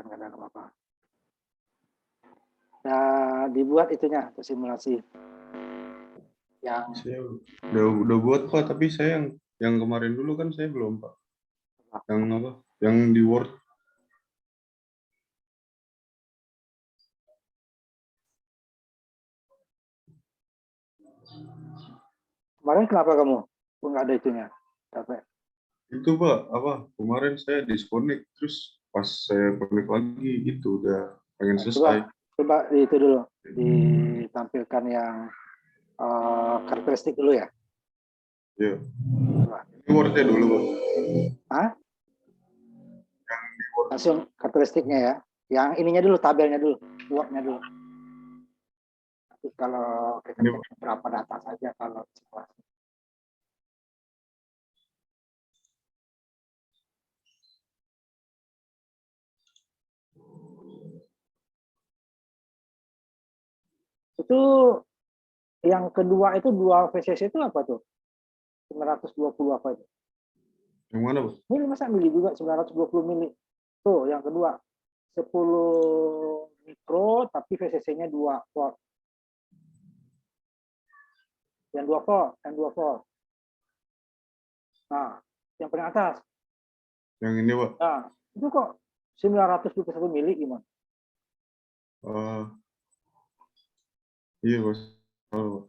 nggak ada apa-apa. Ya, dibuat itunya untuk simulasi. Yang Saya udah buat Pak, tapi saya yang kemarin dulu kan saya belum Pak. Yang apa? Yang di Word. kemarin kenapa kamu nggak ada itunya? Capek. Itu Pak, apa? Kemarin saya disconnect, terus pas saya connect lagi itu udah pengen Nah, selesai. coba itu dulu ditampilkan yang karakteristik dulu ya. Ya. Coba. Ini Word-nya dulu Pak. Hah? Yang di Word. Langsung karakteristiknya ya. Yang ininya dulu, tabelnya dulu, Word-nya dulu. Tapi kalau kita Ini, cek berapa data saja kalau simulasi. Itu yang kedua itu dual VCC itu apa tuh? 920 apa itu? yang mana Pak? Mili masa mili juga 920 mili. Tuh yang kedua 10 mikro tapi VCC-nya 2 volt. Yang 2 volt, yang 2 volt. Nah, yang paling atas. Yang ini Pak. Nah, itu kok 921 mili gimana? Iya Pak. Oh,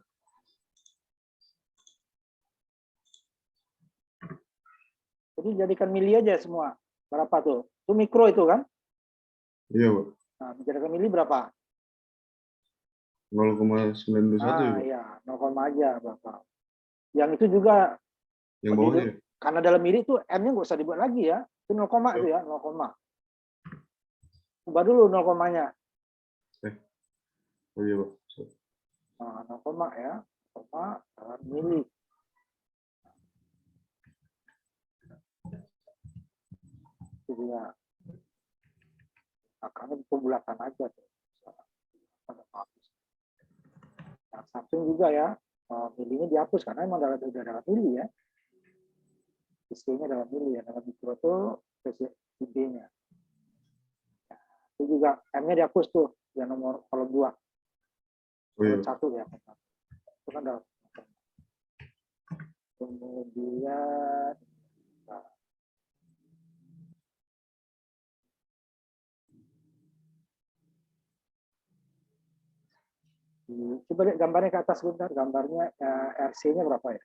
Jadi jadikan mili aja semua. Berapa tuh? Itu mikro itu kan? iya Pak. Nah, menjadikan mili berapa? 0,921 ya Ah, Pak. ya, 0, aja berapa. Yang itu juga Yang bawahnya ya? karena dalam mili itu M-nya nggak usah dibuat lagi ya. Itu 0, itu ya, 0. Ubah dulu 0-nya. Oh iya Pak. Nah, 0, ya. 0, mili. Itu dia. Akarnya pembulatan aja tuh. Nah, Samsung juga ya, milinya dihapus karena emang udah dalam mili ya. Isinya dalam mili ya, dalam mikro itu PCB-nya. Nah, itu juga M-nya dihapus tuh, yang nomor kolom 2. Oh iya. Kolom 1 ya. Itu kan dalam. Kemudian coba lihat gambarnya ke atas sebentar. Gambarnya RC-nya berapa ya?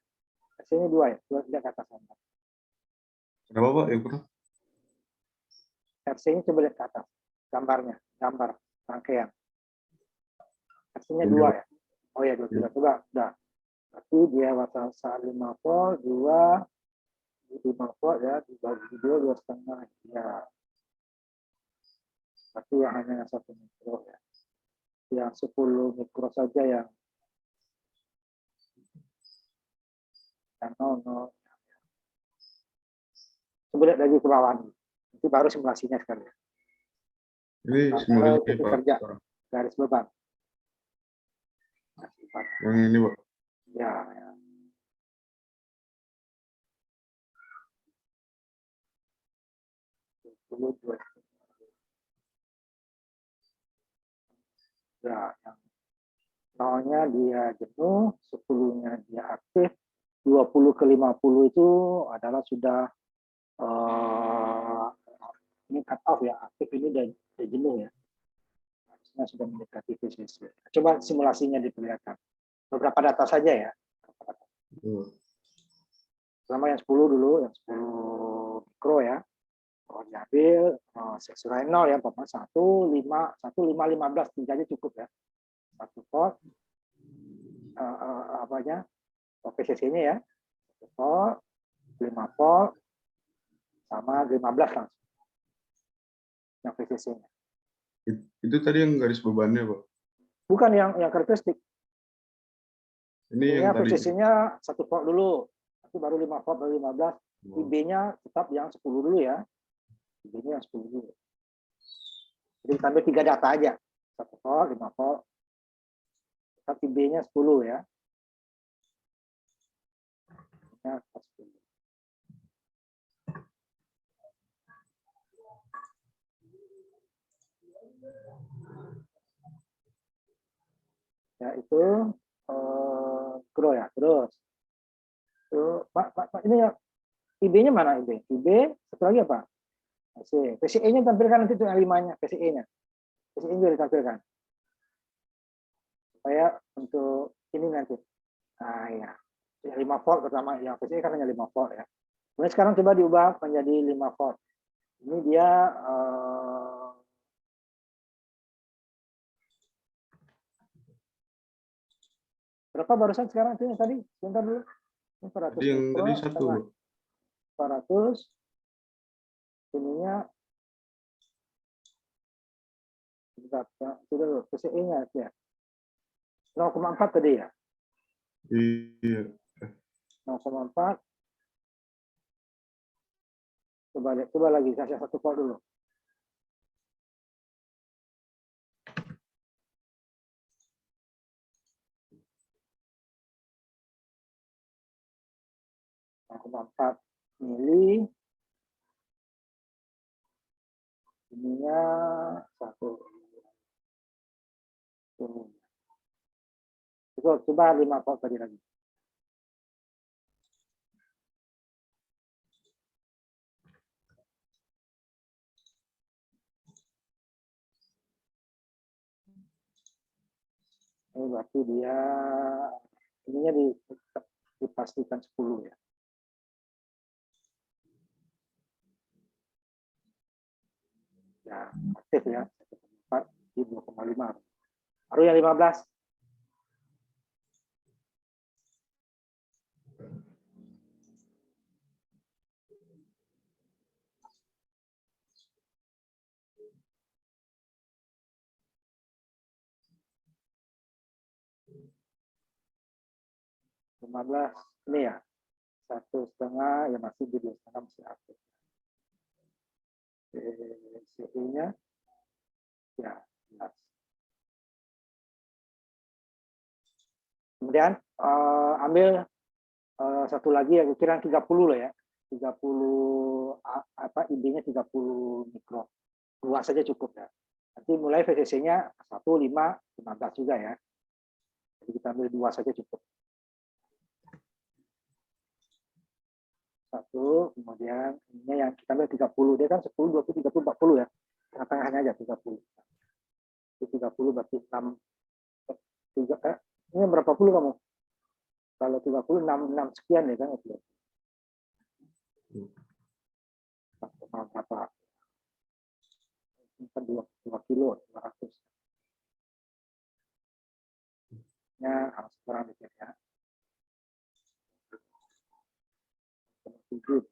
RC-nya 2 ya? 2 lihat ke atas gambar. Kenapa Pak? Yang pernah? RC-nya coba lihat ke atas. Gambarnya, gambar rangkaian. RC-nya Ini 2 Pak. ya? Oh ya, 23. Coba, udah. Berarti dia wattasa 5 volt, 2, 5 volt ya, dibagi 2, 2,5. Ya. Berarti yang hanya 1 mikro ya. Yang 10 mikro saja yang 0. Coba lihat lagi ke bawah nih. Itu baru simulasinya sekali. Ini Kalau simulasi titik Pak. kerja, garis beban. Yang ini Pak. Ya, ya. Ya, yang 0-nya dia jenuh, 10-nya dia aktif, 20 ke 50 itu adalah sudah ini cut off ya, aktif ini udah jenuh ya. Harusnya sudah mendekati VCC. Coba simulasinya diperlihatkan. Beberapa data saja ya. Pertama yang 10 dulu, yang 10 mikro ya. Kalau diambil seksual 0 ya, Bapak 1, 5, 15 aja cukup ya. 1 volt, apanya, PCC-nya ya. 1 volt, 5 volt, sama 15 langsung. Yang PCC-nya. Itu tadi yang garis bebannya Pak. Bukan yang karakteristik. Ini yang tadi. PCC-nya 1 volt dulu. Nanti baru 5 volt, baru 15. IB-nya tetap yang 10 dulu ya. IB-nya yang 10 dulu. Jadi kita ambil 3 data aja. 1 volt, 5 volt. Tetap IB-nya 10 ya. IB-nya 10. Ya itu grow ya. Terus Pak, ini ya IB-nya mana IB? IB satu lagi apa? PCE. PCE-nya tampilkan nanti itu yang 5-nya, PCE-nya. PCE juga ditampilkan. Supaya untuk ini nanti. Nah, ya. Yang 5 volt pertama, yang PCE kan hanya 5 volt ya. Kemudian sekarang coba diubah menjadi 5 volt. Ini dia berapa barusan sekarang itu yang tadi? Sebentar dulu. Ini 400 Jadi yang mikro tadi satu, setengah. 400 ininya berapa? Sudah dulu, PCE-nya ya. 0,4 tadi ya. iya. 0,4. Coba lagi kasih satu volt dulu. Empat mili, ininya satu. Coba 5 volt tadi lagi. Ini berarti dia ininya dipastikan 10 ya. Ya, aktif ya. 4 di 2,5. Baru yang 15. Ini ya, 1,5 ya masih di 2,5 masih aktif. CE-nya ya 11. Kemudian ambil satu lagi yang ukuran 30 lah ya. 30 apa IB-nya 30 mikro. Dua saja cukup ya. Nanti mulai VCC-nya 1, 5, 15 juga ya. Jadi kita ambil 2 saja cukup. 1, kemudian ini yang kita ambil 30. Dia kan 10, 20, 30, 40 ya. Tengah-tengahnya aja 30. Itu 30 berarti 6. Ini berapa puluh kamu? Kalau 30, 6 sekian ya kan? Berapa? 2 kilo, 200. Ya, harus kurang dikit ya. 7.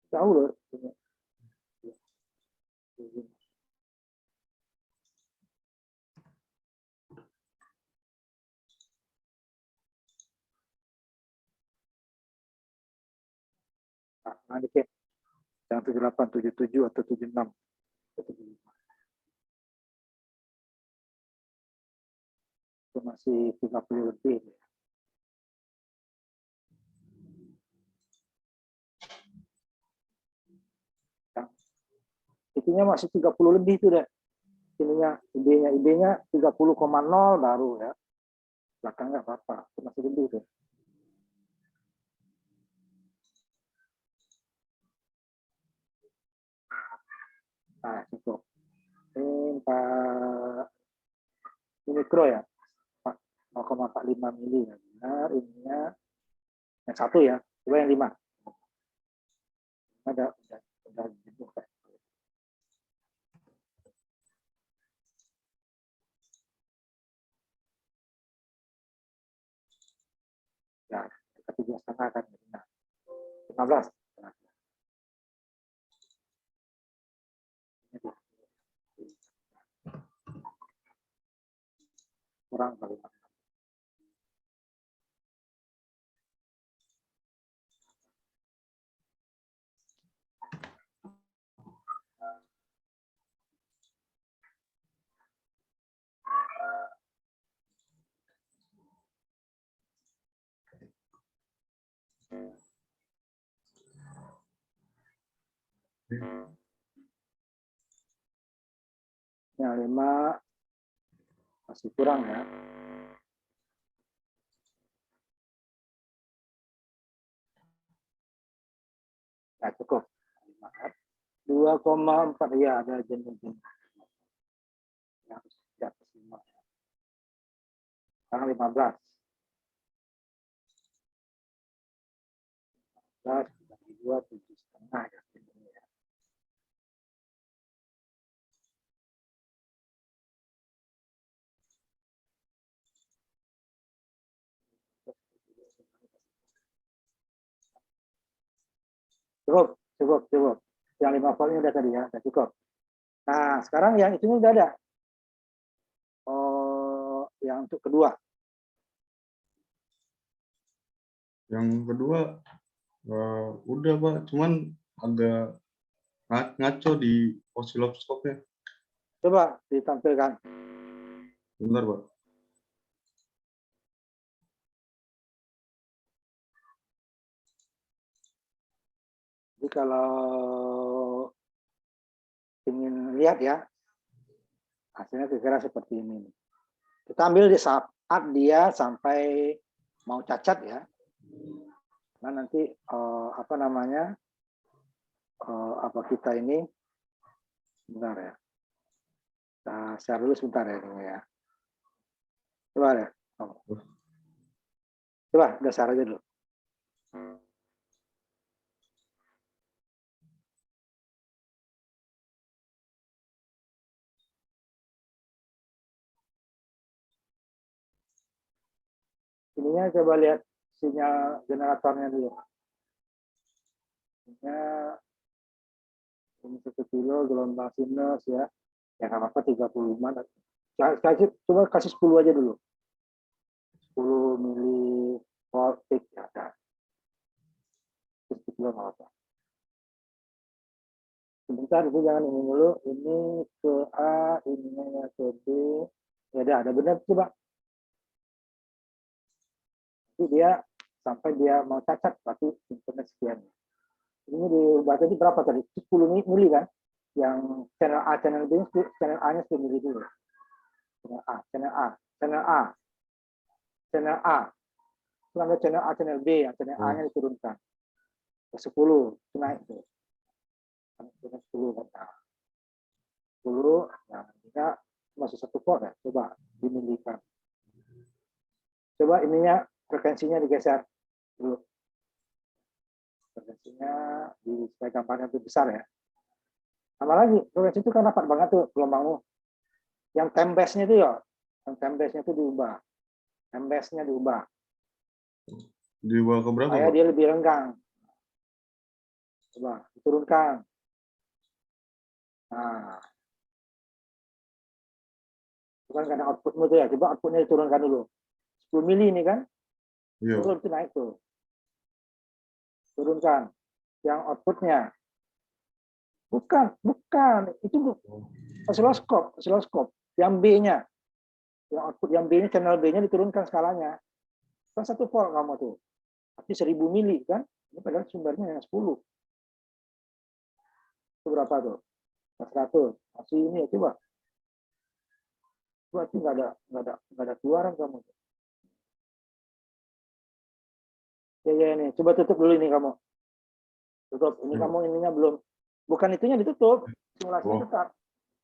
Jauh loh. Nah, dikit. Jangan 78, 77 atau 76. 75. Itu masih 30 lebih. Itunya masih 30 lebih tuh deh. Ininya IB-nya 30,0 baru ya. Belakang nggak apa-apa, itu masih lebih tuh. Nah, cukup. Ini Pak ini mikro ya. 0,45 mili ya. Benar, ininya yang satu ya. Coba yang 5. Udah dibuka. Ya, kita 3,5 kan. Nah, 15. Nah, kurang kali. Yang 5 masih kurang ya. Nah, cukup. 2,4 ya, ada jenis-jenis yang di atas 5. Sekarang 15. 2, 7,5 ya. Cukup. Yang 5 voltnya udah tadi ya, udah cukup. Nah, sekarang yang itunya udah ada. Oh, yang untuk kedua. Yang kedua udah Pak, cuman agak ngaco di osiloskopnya. Coba ditampilkan. Bentar Pak. Jadi kalau ingin lihat ya, hasilnya kira-kira seperti ini. Kita ambil di saat dia sampai mau cacat ya. Nah nanti apa namanya, apa kita ini, bentar ya. Kita share dulu sebentar ya ini ya. Coba ya. Coba udah share aja dulu. Ininya coba lihat sinyal generatornya dulu. Ini 1 kilo gelombang sinus ya. Ya nggak apa-apa 35. Coba kasih 10 aja dulu. 10 mili volt peak ya. Nah. 1 kilo nggak apa-apa. Sebentar, itu jangan ini dulu. Ini ke A, ininya ke B. Ya ada benar coba. Jadi dia sampai dia mau cacat, berarti internet sekian. Ini diubah tadi berapa tadi? 10 mili kan? Yang channel A, channel B, channel A-nya 10 mili dulu. Channel A, channel A, channel A, channel A. Setelah channel A, channel B, yang channel A-nya diturunkan. Ke 10, itu naik tuh. 10 kan. 10, nah kita masih 1 volt ya, coba dimilikan. Coba ininya frekuensinya digeser dulu. Frekuensinya di supaya gambarnya lebih besar ya. Sama lagi, frekuensi itu kan rapat banget tuh gelombangmu. Yang tembesnya itu ya, yang tembesnya itu diubah. Tembesnya diubah. Diubah ke berapa, supaya Pak? dia lebih renggang. Coba diturunkan. Nah, itu kan karena outputmu tuh ya, coba outputnya diturunkan dulu. 10 mili ini kan, Iya. turun itu naik tuh. Turunkan. Yang outputnya. Bukan. Itu osiloskop. Yang B-nya. Yang output yang B-nya, channel B-nya diturunkan skalanya. Kan 1 volt kamu tuh. Tapi 1000 mili kan. Ini padahal sumbernya yang 10. Itu berapa tuh? 100. Masih ini ya, coba. Berarti nggak ada keluaran kamu. Ya ini. Coba tutup dulu ini kamu. Tutup. Ini kamu ininya belum. Bukan itunya ditutup. Simulasinya tetap.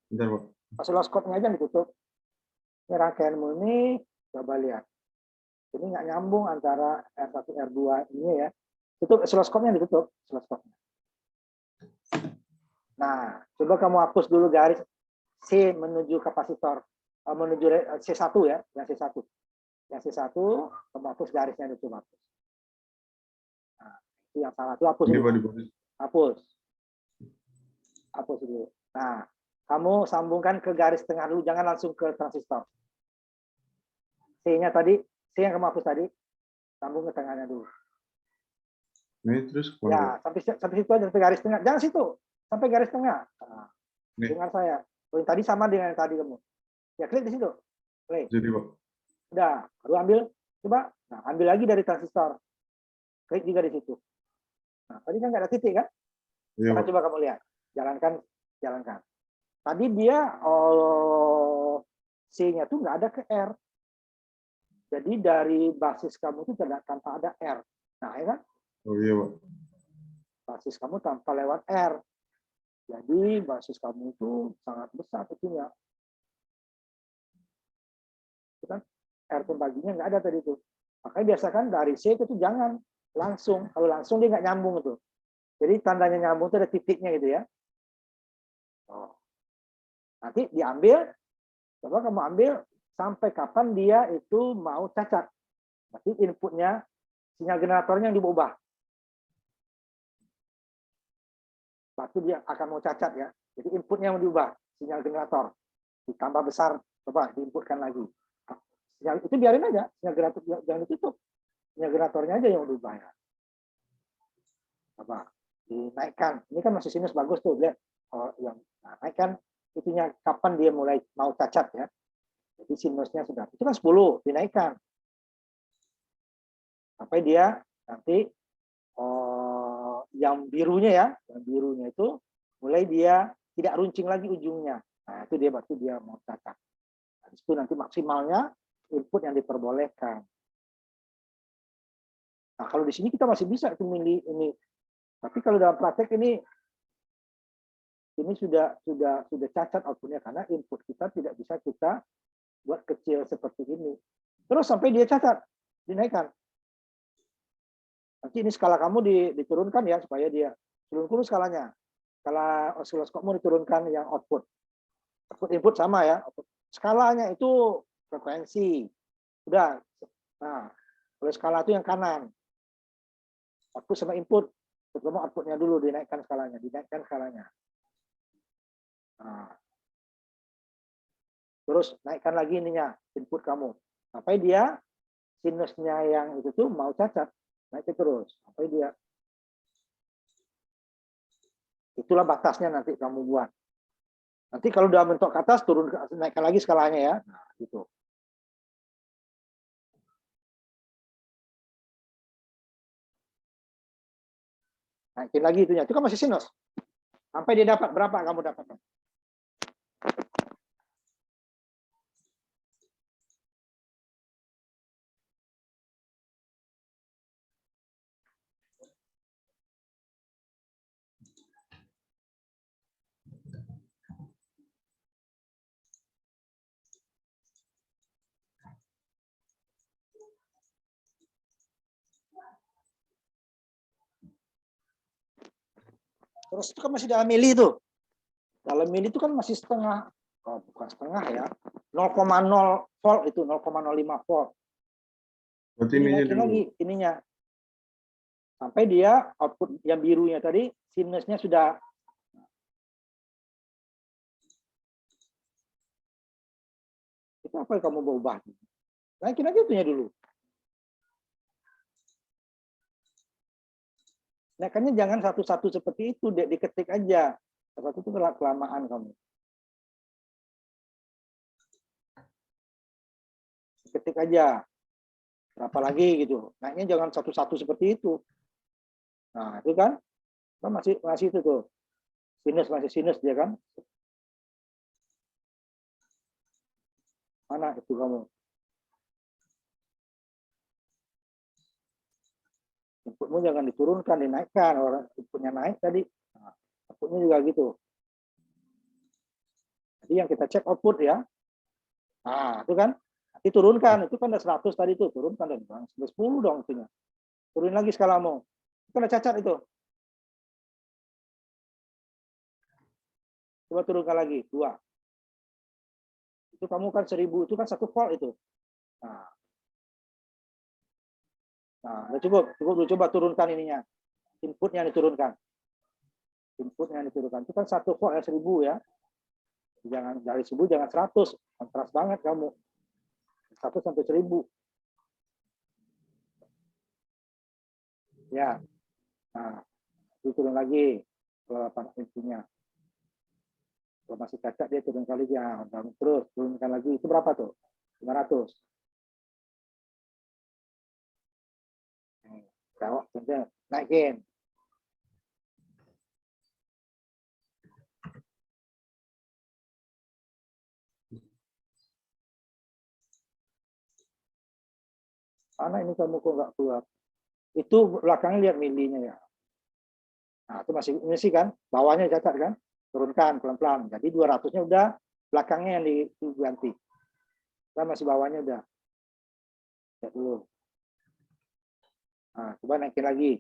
Bentar, Pak. Osiloskopnya aja ditutup. Ini rangkaianmu ini, coba lihat. Ini nggak nyambung antara R1, R2 ini ya. Tutup osiloskopnya ditutup. Osiloskopnya. Nah, coba kamu hapus dulu garis C menuju kapasitor. Menuju C1 ya. Yang C1. Yang C1, kamu hapus garisnya itu coba hapus. Nah, itu yang salah. Itu hapus dulu. Hapus dulu. Nah, kamu sambungkan ke garis tengah dulu. Jangan langsung ke transistor. C-nya tadi, C yang kamu hapus tadi, sambung ke tengahnya dulu. Ini terus ya, sampai situ aja, sampai garis tengah. Jangan situ, sampai garis tengah. Nah, dengar saya. Yang tadi sama dengan yang tadi kamu. Ya, klik di situ. Klik. Jadi, Pak. Udah, baru ambil. Coba, nah, ambil lagi dari transistor. Klik juga di situ. Nah, tadi kan nggak ada titik kan? Iya, Coba kamu lihat. jalankan, jalankan. Tadi dia C-nya tuh nggak ada ke R. Jadi dari basis kamu itu tidak tanpa ada R. Nah, ya kan? Oh iya, Pak. Basis kamu tanpa lewat R. Jadi basis kamu itu sangat besar itunya. Itu kan R pembaginya nggak ada tadi itu. Makanya biasakan dari C itu jangan langsung. Kalau langsung dia nggak nyambung itu. Jadi tandanya nyambung itu ada titiknya gitu ya. Oh. Nanti diambil, coba kamu ambil sampai kapan dia itu mau cacat. Berarti inputnya, sinyal generatornya yang diubah. Berarti dia akan mau cacat ya. Jadi inputnya yang diubah, sinyal generator. Ditambah besar, coba diinputkan lagi. Sinyal itu biarin aja, sinyal generator jangan ditutup. Sinyal generatornya aja yang diubah ya. Coba dinaikkan. Ini kan masih sinus bagus tuh, lihat. Oh, yang naikkan itunya kapan dia mulai mau cacat ya. Jadi sinusnya sudah, itu kan 10, dinaikkan. Sampai dia nanti yang birunya ya, yang birunya itu mulai dia tidak runcing lagi ujungnya. Nah, itu dia berarti dia mau cacat. Nah, itu nanti maksimalnya input yang diperbolehkan. Nah, kalau di sini kita masih bisa itu milih ini. Tapi kalau dalam praktek ini sudah cacat outputnya karena input kita tidak bisa kita buat kecil seperti ini. Terus sampai dia cacat, dinaikkan. Nanti ini skala kamu diturunkan ya supaya dia turun skalanya. Skala osiloskopmu diturunkan yang output. Output input sama ya. Skalanya itu frekuensi. Udah. Nah, kalau skala itu yang kanan. Output sama input. Terutama outputnya dulu dinaikkan skalanya, Nah. Terus naikkan lagi ininya, input kamu. Sampai dia sinusnya yang itu tuh mau cacat. Naik terus sampai dia. Itulah batasnya nanti kamu buat. Nanti kalau udah mentok ke atas turun naikkan lagi skalanya ya. Nah, gitu. Naikin lagi itunya. Itu kan masih sinus. Sampai dia dapat berapa kamu dapatkan? Terus itu kan masih dalam mili itu. Dalam mili itu kan masih setengah, bukan setengah ya, 0,0 volt itu, 0,05 volt. Berarti Ini ininya naikin dulu. lagi ininya. Sampai dia output yang birunya tadi, sinusnya sudah. Itu apa yang kamu mau ubah? Naikin aja itunya dulu. Naikannya jangan satu-satu seperti itu, diketik aja. Satu itu kelamaan kamu. Ketik aja. Berapa lagi gitu. Naiknya jangan satu-satu seperti itu. Nah, itu kan masih itu tuh. Sinus masih sinus dia kan. Mana itu kamu? Inputmu jangan diturunkan, dinaikkan. Orang inputnya naik tadi. Nah, outputnya juga gitu. Jadi yang kita cek output ya. Nah, itu kan. Nanti turunkan. Itu kan ada 100 tadi tuh. Turunkan dan 10 dong itunya. Turunin lagi skalamu. Itu ada cacat itu. Coba turunkan lagi. 2. Itu kamu kan 1000. Itu kan 1 volt itu. Nah, coba turunkan ininya. Inputnya diturunkan. Itu kan 1 volt ya 1000 ya. Jangan dari 1000 jangan 100. Kontras banget kamu. 1 sampai 1000. Ya. Nah, turun lagi ke intinya. Kalau masih cacat dia turun kali ya, terus turunkan lagi. Itu berapa tuh? 500. Kalau naikin. Mana ini kamu kok nggak keluar? Itu belakangnya lihat milinya ya. Nah, itu masih ini sih kan, bawahnya cacat kan, turunkan pelan-pelan. Jadi 200-nya udah, belakangnya yang diganti. Kan masih bawahnya udah. Lihat dulu. Nah, coba naikin lagi.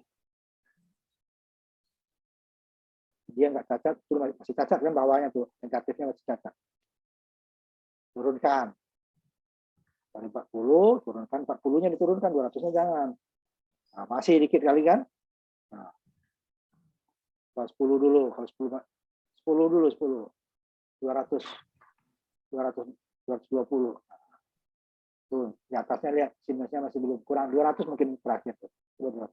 Dia nggak cacat, itu masih cacat kan bawahnya tuh, negatifnya masih cacat. Turunkan. Dari 40, turunkan 40-nya diturunkan, 200-nya jangan. Nah, masih dikit kali kan? Nah, 10 dulu, kalau 10 dulu, 10. 200, 200, 220. Tuh, di atasnya lihat, sinusnya masih belum kurang. 200 mungkin terakhir tuh. 200.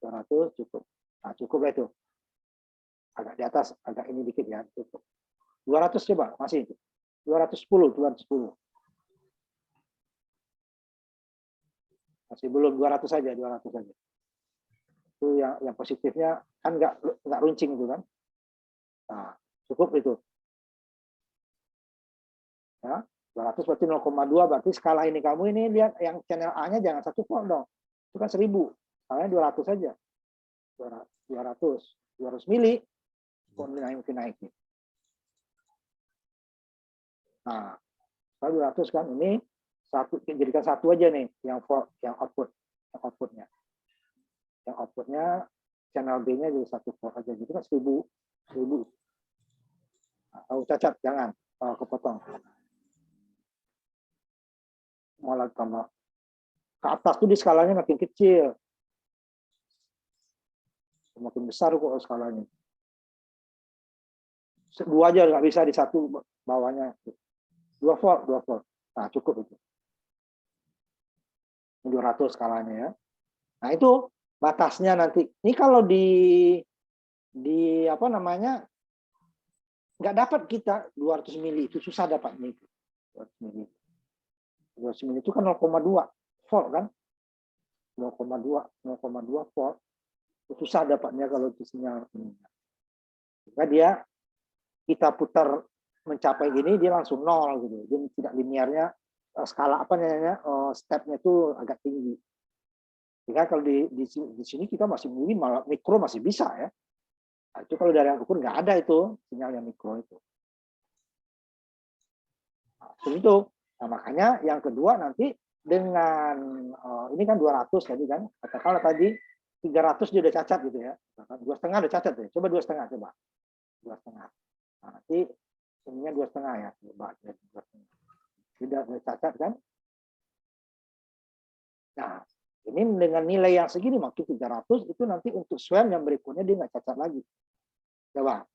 200 cukup. Nah, cukup lah itu. Agak di atas, agak ini dikit ya, cukup. 200 coba, masih. 210, 210. Masih belum 200 saja, 200 saja. Itu yang positifnya kan nggak runcing itu kan. Nah, cukup itu. Ya, 200 berarti 0,2 berarti skala ini kamu ini lihat yang channel A-nya jangan 1 volt dong. Itu kan 1000. Skalanya 200 saja. 200 mili. Mungkin naik. Nah, kalau 200 kan ini satu, jadikan satu aja nih yang outputnya. Yang outputnya channel B-nya jadi 1 volt aja. Gitu kan 1000. Nah, kalau cacat jangan kepotong. Malah tambah ke atas tuh di skalanya makin kecil. Makin besar kok skalanya. 2 aja nggak bisa di satu bawahnya. 2 volt, 2 volt. Nah, cukup itu. 200 skalanya ya. Nah, itu batasnya nanti. Ini kalau di apa namanya? Nggak dapat kita 200 mili, itu susah dapatnya itu. 200 mili. 200 mili itu kan 0,2 volt kan? 0,2 volt. Itu susah dapatnya kalau itu sinyal. Jika dia kita putar mencapai gini dia langsung nol gitu. Dia tidak linearnya skala apa namanya stepnya itu agak tinggi. Jika kalau di sini kita masih mungkin malah mikro masih bisa ya. Nah, itu kalau dari ukur nggak ada itu sinyal yang mikro itu. Nah, itu. Nah, makanya yang kedua nanti dengan ini kan 200 tadi kan. Katakanlah tadi 300 dia udah cacat gitu ya. 2,5 udah cacat ya. Coba 2,5 coba. 2,5. Nah, nanti ininya 2,5 ya. Coba 2,5. Tidak cacat kan? Nah, ini dengan nilai yang segini makin 300 itu nanti untuk swam yang berikutnya dia nggak cacat lagi. Coba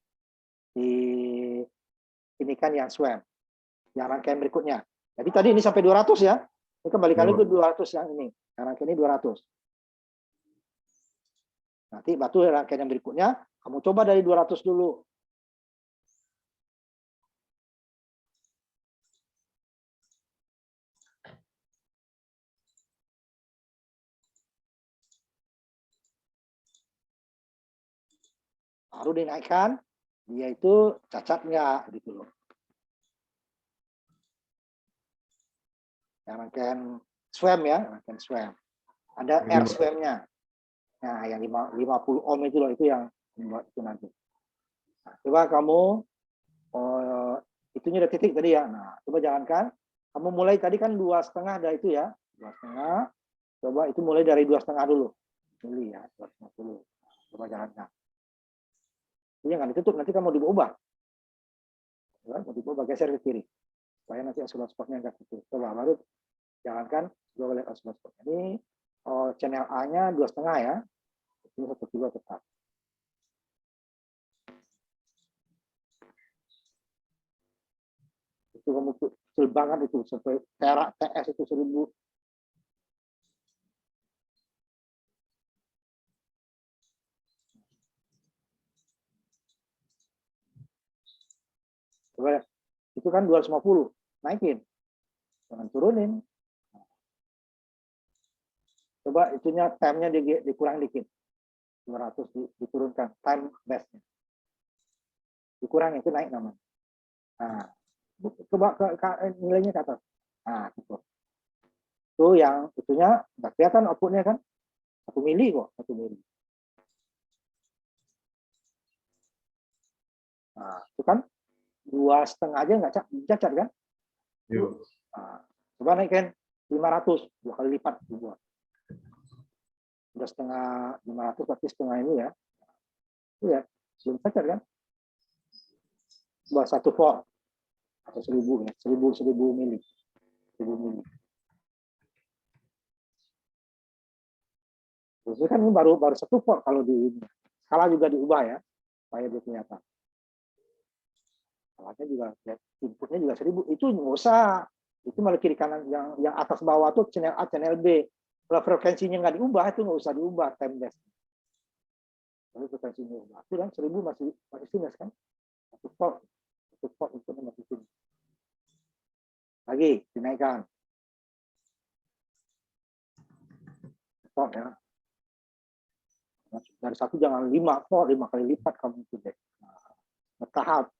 di ini kan yang swam, yang rangkaian berikutnya. Jadi tadi ini sampai 200 ya. Ini kembali kali ke 200 yang ini. Yang rangkaian ini 200. Nanti batu rangkaian yang berikutnya kamu coba dari 200 dulu. Baru dinaikkan, dia itu cacat nggak gitu loh. Yang rangkaian swam ya, rangkaian swam. Ada air swam-nya. Nah, yang 50 ohm itu loh, itu yang membuat itu nanti. Nah, coba kamu itunya udah titik tadi ya. Nah, coba jalankan. Kamu mulai tadi kan 2,5 ada itu ya, 2,5. Coba itu mulai dari 2,5 dulu. Mili ya, 2,5 dulu. Coba jalankan. Ini jangan ditutup, nanti kamu diubah. Mau diubah, geser ke kiri. Supaya nanti oscilloscope-nya nggak tutup. Coba baru jalankan. Coba lihat oscilloscope. Ini channel A-nya 2,5 ya. Ini 1 kilo tetap. Itu kamu kecil banget itu sampai terak TS itu 1000. Coba itu kan 250, naikin, jangan turunin. Coba itunya time-nya dikurang dikit, 200 diturunkan time base-nya, dikurangi itu naik namanya. Nah, coba nilainya ke atas. Nah, cukup. Itu yang itunya nggak kelihatan outputnya kan, 1 mili kok, 1 mili. Nah, itu kan 2,5 aja nggak cacat kan? Iya. Nah, coba naikkan 500, 2 kali lipat dibuat. Udah setengah 500 berarti setengah ini ya. Iya, belum cacat kan? Buat 1 volt atau 1000 ya, 1000 mili. 1000 mili. Terus kan ini baru 1 volt kalau di ini. Skala juga diubah ya, supaya dia kelihatan. Skalanya juga, ya, inputnya juga 1000. Itu nggak usah. Itu malah kiri kanan yang atas bawah tuh channel A, channel B. Kalau frekuensinya nggak diubah, itu nggak usah diubah time base. Kalau frekuensinya diubah, itu kan 1000 masih sinus kan? 1 volt, 1 volt inputnya masih sinus. Lagi dinaikkan. Volt ya. Dari 1 jangan 5 volt, 5 kali lipat kamu itu deh. Bertahap.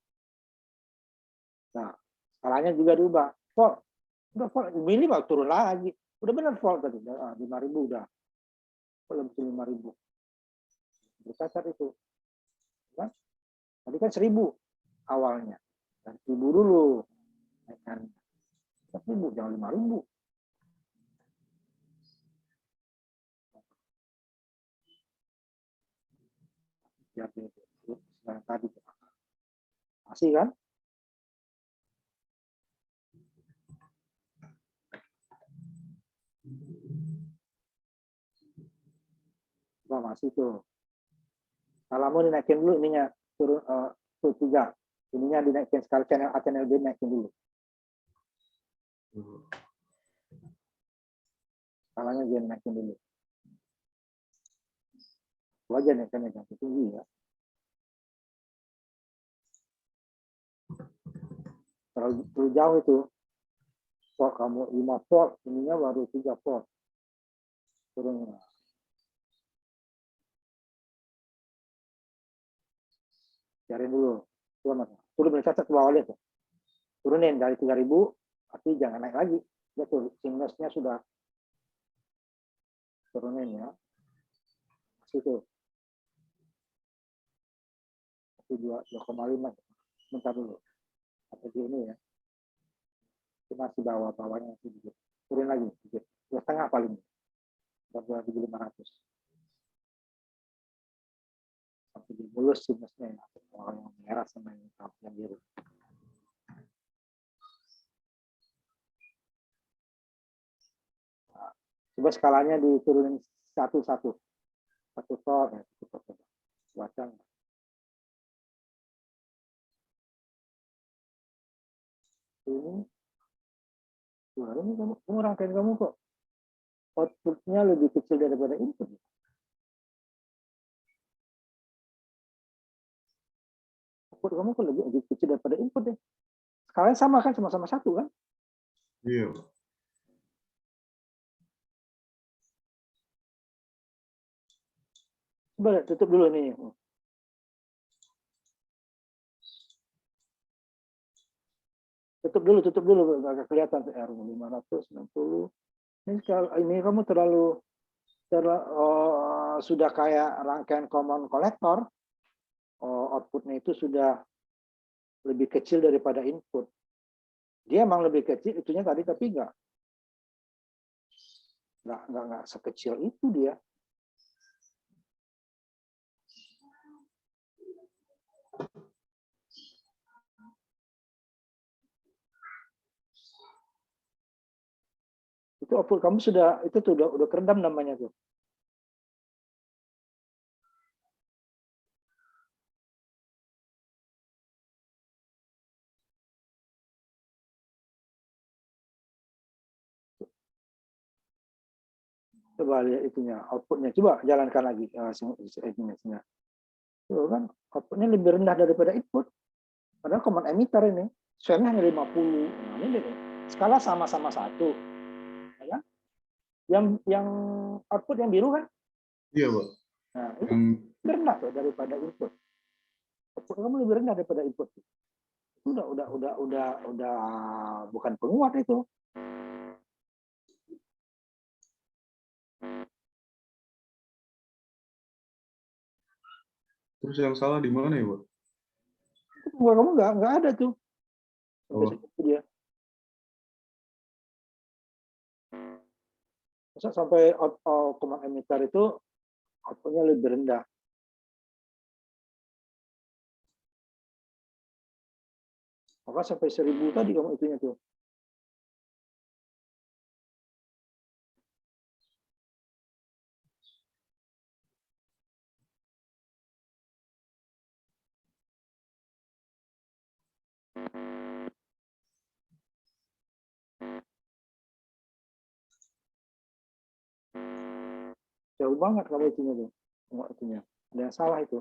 Nah, skalanya juga diubah. Volt, udah volt, mili mau turun lagi. Udah benar volt tadi, 5.000 udah. Lebih 5.000. Bercacat itu. Kan? Tadi kan 1.000 awalnya. Dan 1.000 dulu. Naikkan 1.000, jangan 5.000. Ya, yang tadi. Masih kan? Nah, masih tuh. Kalau mau dinaikin dulu ininya, turun 3. Ininya dinaikin sekali, channel A, channel B naikin dulu. Skalanya dia naikin dulu. Itu aja naikannya, jangan tinggi ya. Terlalu jauh itu. Volt kamu 5 volt, ininya baru 3 volt. Turun. Cari dulu. Turun mencatat ke bawah lihat. Turunin dari 3.000, tapi jangan naik lagi. Lihat tuh, sinusnya sudah turunin ya. Masih tuh. 2,5. Bentar dulu. Atau di ini ya. Itu masih bawahnya sedikit. Turun lagi sedikit. 2,5 paling. 2.500. Sampai di mulus sinusnya ya. Yang merah sama yang biru. Nah, coba skalanya diturunin satu-satu. 1 volt ya. Baca. Ini kamu rangkaian kamu kok outputnya lebih kecil daripada input. Output kamu kok lebih kecil daripada input deh. Skalanya sama kan, sama-sama 1 kan? Iya. Coba tutup dulu nih. Tutup dulu agak kelihatan R590. Ini kamu terlalu sudah kayak rangkaian common collector. Outputnya itu sudah lebih kecil daripada input. Dia emang lebih kecil itunya tadi, tapi enggak sekecil itu dia. Itu output kamu sudah itu tuh udah kerendam namanya tuh. Coba lihat itunya, outputnya. Coba jalankan lagi. Tuh kan, outputnya lebih rendah daripada input. Padahal common emitter ini, swellnya hanya 50. Nah, ini deh. Skala sama-sama 1. Ya, yang output yang biru kan? Iya, Pak. Nah, itu lebih rendah tuh daripada input. Output kamu lebih rendah daripada input. Itu udah bukan penguat itu. Terus yang salah di mana ya, Pak? Kamu nggak ada tuh. Sampai Oh, segitu dia. Masa sampai command emitter itu outputnya lebih rendah. Maka sampai 1000 tadi kamu itunya tuh. Jauh banget kamu itunya tuh. Tengok itunya. Ada yang salah itu.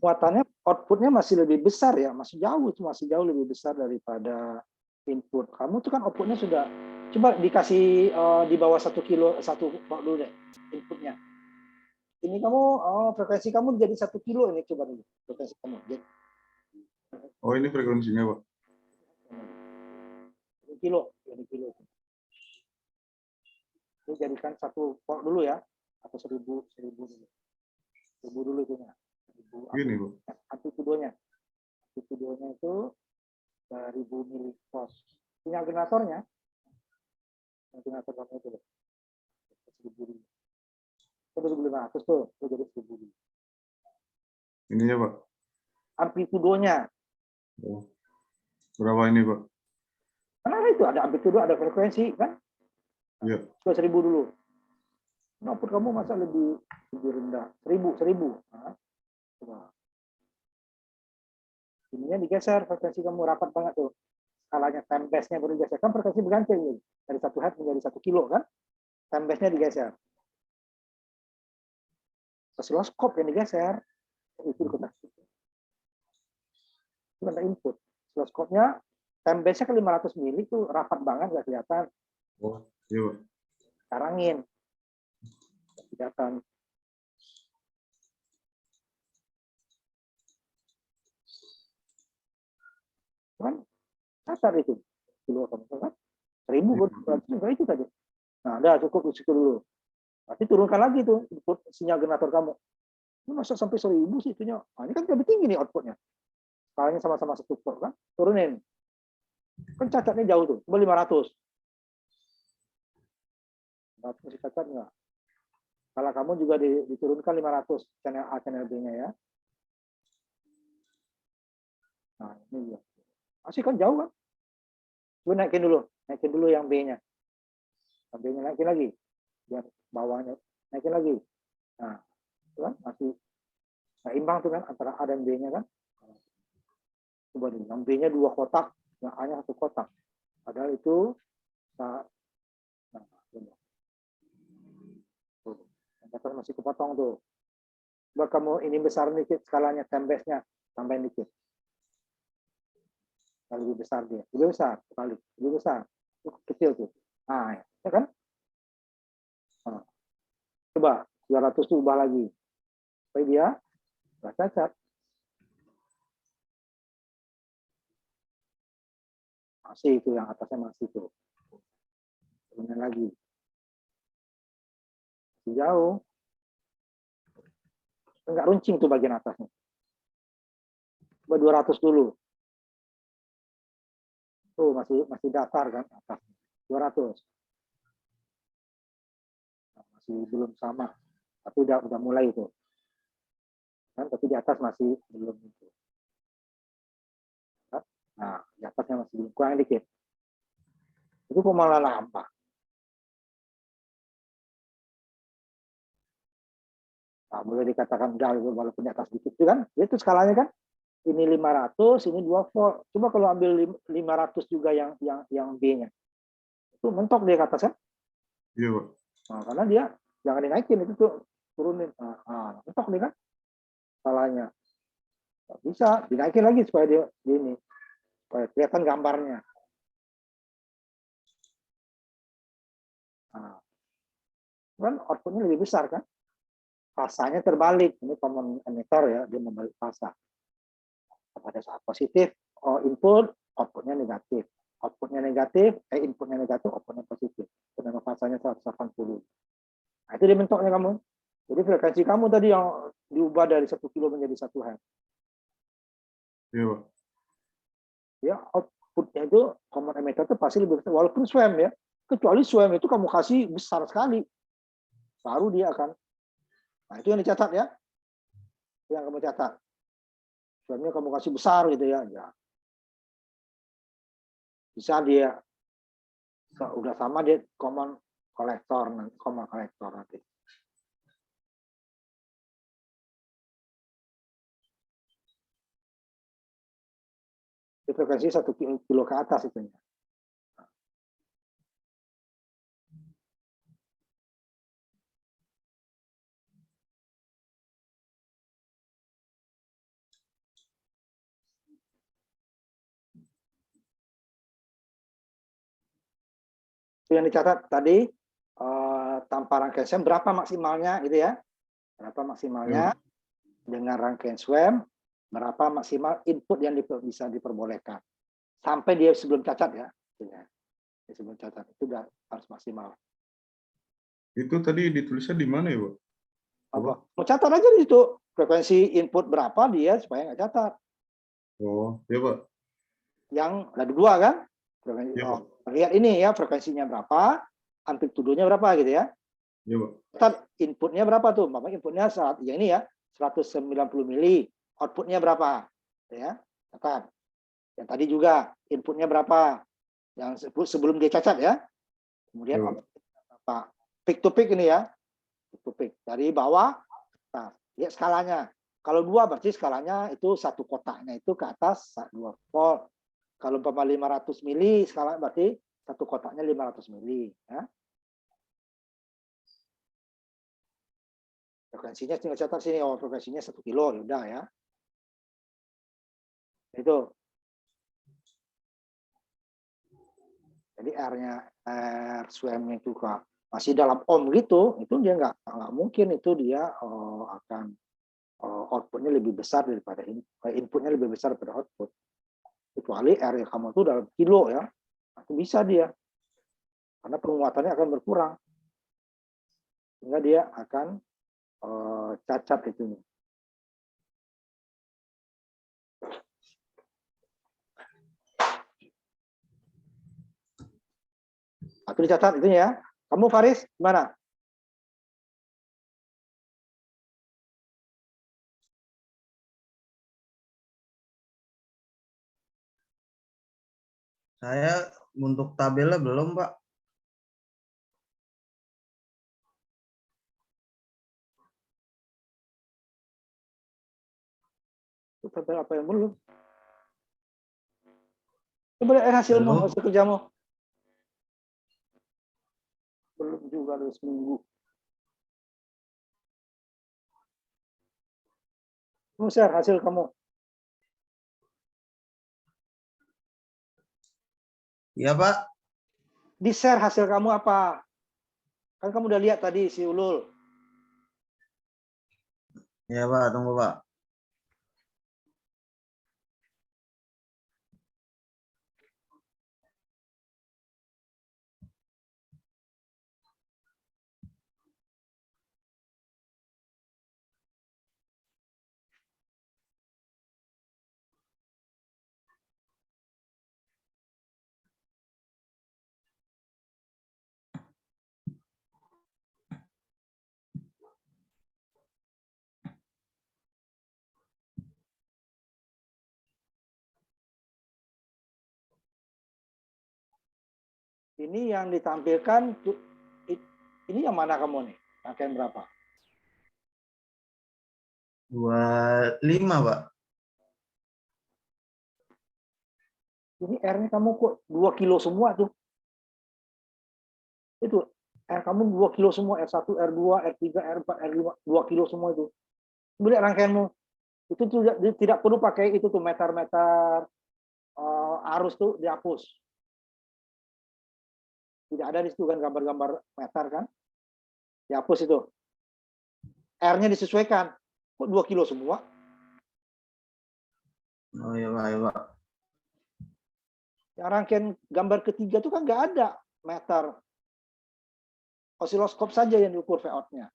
Muatannya, outputnya masih lebih besar ya, masih jauh lebih besar daripada input. Kamu tuh kan outputnya sudah, coba dikasih di bawah 1 kilo, dulu deh inputnya. Ini kamu frekuensi kamu jadi 1 kilo ini, coba dulu frekuensi kamu. Jadi, oh ini frekuensinya, Pak. 1 kilo, jadi kilo. Ini jadikan 1 volt dulu ya, atau 1000 dulu. 1000 dulu itunya. Gini, Pak. Amplitudonya itu 1000 milivolt. Sinyal generatornya, generator kamu itu 1000 dulu. 1500 tuh, itu jadi 1000 dulu. Ininya, Pak. Amplitudonya, Oh. Berapa ini, Pak? karena itu ada amplitudo, ada frekuensi kan? Iya. Coba 1000 dulu. Output kamu masa lebih rendah? 1000. Nah, coba. Ininya digeser, frekuensi kamu rapat banget tuh. Skalanya time base-nya baru digeser. Kan frekuensi berganti nih. Dari 1 Hz menjadi 1 kilo kan? Time base-nya digeser. Oscilloscope yang digeser. Itu dikotak. Itu ada input. Oscilloscope-nya time base-nya ke 500 mili tuh rapat banget, nggak kelihatan. Oh, iya, Pak. Karangin. Kelihatan. Kan kasar itu. Kilo kan? 1000 juga itu tadi. Nah, udah cukup itu dulu. Nanti turunkan lagi tuh input sinyal generator kamu. Ini masa sampai 1000 sih itunya. Nah, ini kan lebih tinggi nih outputnya. Skalanya sama-sama 1 volt kan. Turunin. Kan cacatnya jauh tuh. Coba 500. 500 masih cacat nggak? Kalau kamu juga diturunkan 500 channel A, channel B-nya ya. Nah, ini ya. Masih kan jauh kan? Coba naikin dulu yang B-nya. Yang B-nya naikin lagi. Biar bawahnya naikin lagi. Nah, itu kan masih nah, imbang tuh kan antara A dan B-nya kan. Coba dulu, yang B-nya 2 kotak, yang A-nya 1 kotak. Padahal itu nah, yang masih kepotong tuh. Coba kamu ini besar dikit skalanya, time base-nya tambahin dikit. Lebih besar dia, lebih besar sekali, lebih besar, kecil tuh. Nah, ya kan? Nah, coba 200 tuh ubah lagi, supaya dia nggak cacat. Masih itu yang atasnya masih tuh, turunin lagi, masih jauh, nggak runcing tuh bagian atasnya. Coba 200 dulu, tuh masih datar kan atasnya, 200. Nah, masih belum sama, tapi udah mulai itu. Kan, tapi di atas masih belum itu. Nah, di atasnya masih belum, kurang dikit. Itu kok malah nambah. Nah, boleh dikatakan udah walaupun di atas dikit itu kan, itu skalanya kan. Ini 500, ini 2 volt. Coba kalau ambil 500 juga yang B-nya. Itu mentok dia ke atas kan? Iya, Pak. Nah, karena dia jangan dinaikin, itu tuh turunin. Nah, mentok nih kan skalanya. Bisa dinaikin lagi supaya dia ini supaya kelihatan gambarnya. Nah, kan outputnya lebih besar kan? Fasanya terbalik. Ini common emitter ya, dia membalik fasa. Pada saat positif input, outputnya negatif. Outputnya negatif, inputnya negatif, outputnya positif. Dengan fasanya 180. Nah, itu dia bentuknya kamu. Jadi frekuensi kamu tadi yang diubah dari 1 kilo menjadi 1 Hz. Iya, Pak. Ya, outputnya itu common emitter itu pasti lebih besar. Walaupun SWAM ya, kecuali SWAM itu kamu kasih besar sekali, baru dia akan. Nah, itu yang dicatat ya. Yang kamu catat. SWAM-nya kamu kasih besar gitu ya. Ya. Bisa dia udah sama dia common collector nanti. Itu frekuensi 1 kilo ke atas itu. Itu yang dicatat tadi tanpa rangkaian SWAM berapa maksimalnya gitu ya. Berapa maksimalnya dengan rangkaian SWAM, berapa maksimal input yang bisa diperbolehkan. Sampai dia sebelum cacat ya. Sebelum cacat itu udah harus maksimal. Itu tadi ditulisnya di mana ya, Pak? Apa? Mau catat aja di situ. Frekuensi input berapa dia supaya nggak catat. Oh, ya, Pak. Yang ada 2 kan? Ya, Pak. Lihat ini ya, frekuensinya berapa, amplitudonya berapa gitu ya. Ya, Pak. Catat inputnya berapa tuh? Bapak inputnya ya ini ya, 190 mili. Outputnya berapa? Ya, catat. Yang tadi juga inputnya berapa? Yang sebelum dia cacat ya. Kemudian apa? Peak to peak ini ya. Peak to peak. Dari bawah, nah, lihat skalanya. Kalau 2 berarti skalanya itu satu kotaknya itu ke atas 2 volt. Kalau 500 mili skala berarti satu kotaknya 500 mili. Ya. Frekuensinya tinggal catat sini, frekuensinya 1 kilo, ya udah ya. Itu. Jadi R-nya SWAM-nya itu masih dalam ohm gitu, itu dia nggak mungkin itu dia akan outputnya lebih besar daripada inputnya lebih besar daripada output. Kecuali R yang kamu itu dalam kilo ya, itu bisa dia. Karena penguatannya akan berkurang. Sehingga dia akan cacat itu. Itu dicatat itu ya. Kamu Faris gimana? Saya untuk tabelnya belum, Pak. Itu tabel apa yang belum? Coba lihat hasilmu, Belum. hasil kerjamu. Belum juga ada seminggu. Kamu share hasil kamu. Iya, Pak. Di share hasil kamu apa? Kan kamu udah lihat tadi si Ulul. Iya, Pak. Tunggu, Pak. Ini yang ditampilkan, ini yang mana kamu nih? Rangkaian berapa? 25, Pak. Ini R-nya kamu kok 2 kilo semua tuh. Itu R kamu 2 kilo semua, R1, R2, R3, R4, R5, 2 kilo semua itu. Beli rangkaianmu. Itu tidak perlu pakai itu tuh meter-meter arus tuh dihapus. Tidak ada di situ kan gambar-gambar meter kan. Dihapus itu. R-nya disesuaikan. Kok 2 kilo semua? Oh iya Pak, ya Pak. Yang rangkaian gambar ketiga itu kan nggak ada meter. Osiloskop saja yang diukur V-out-nya.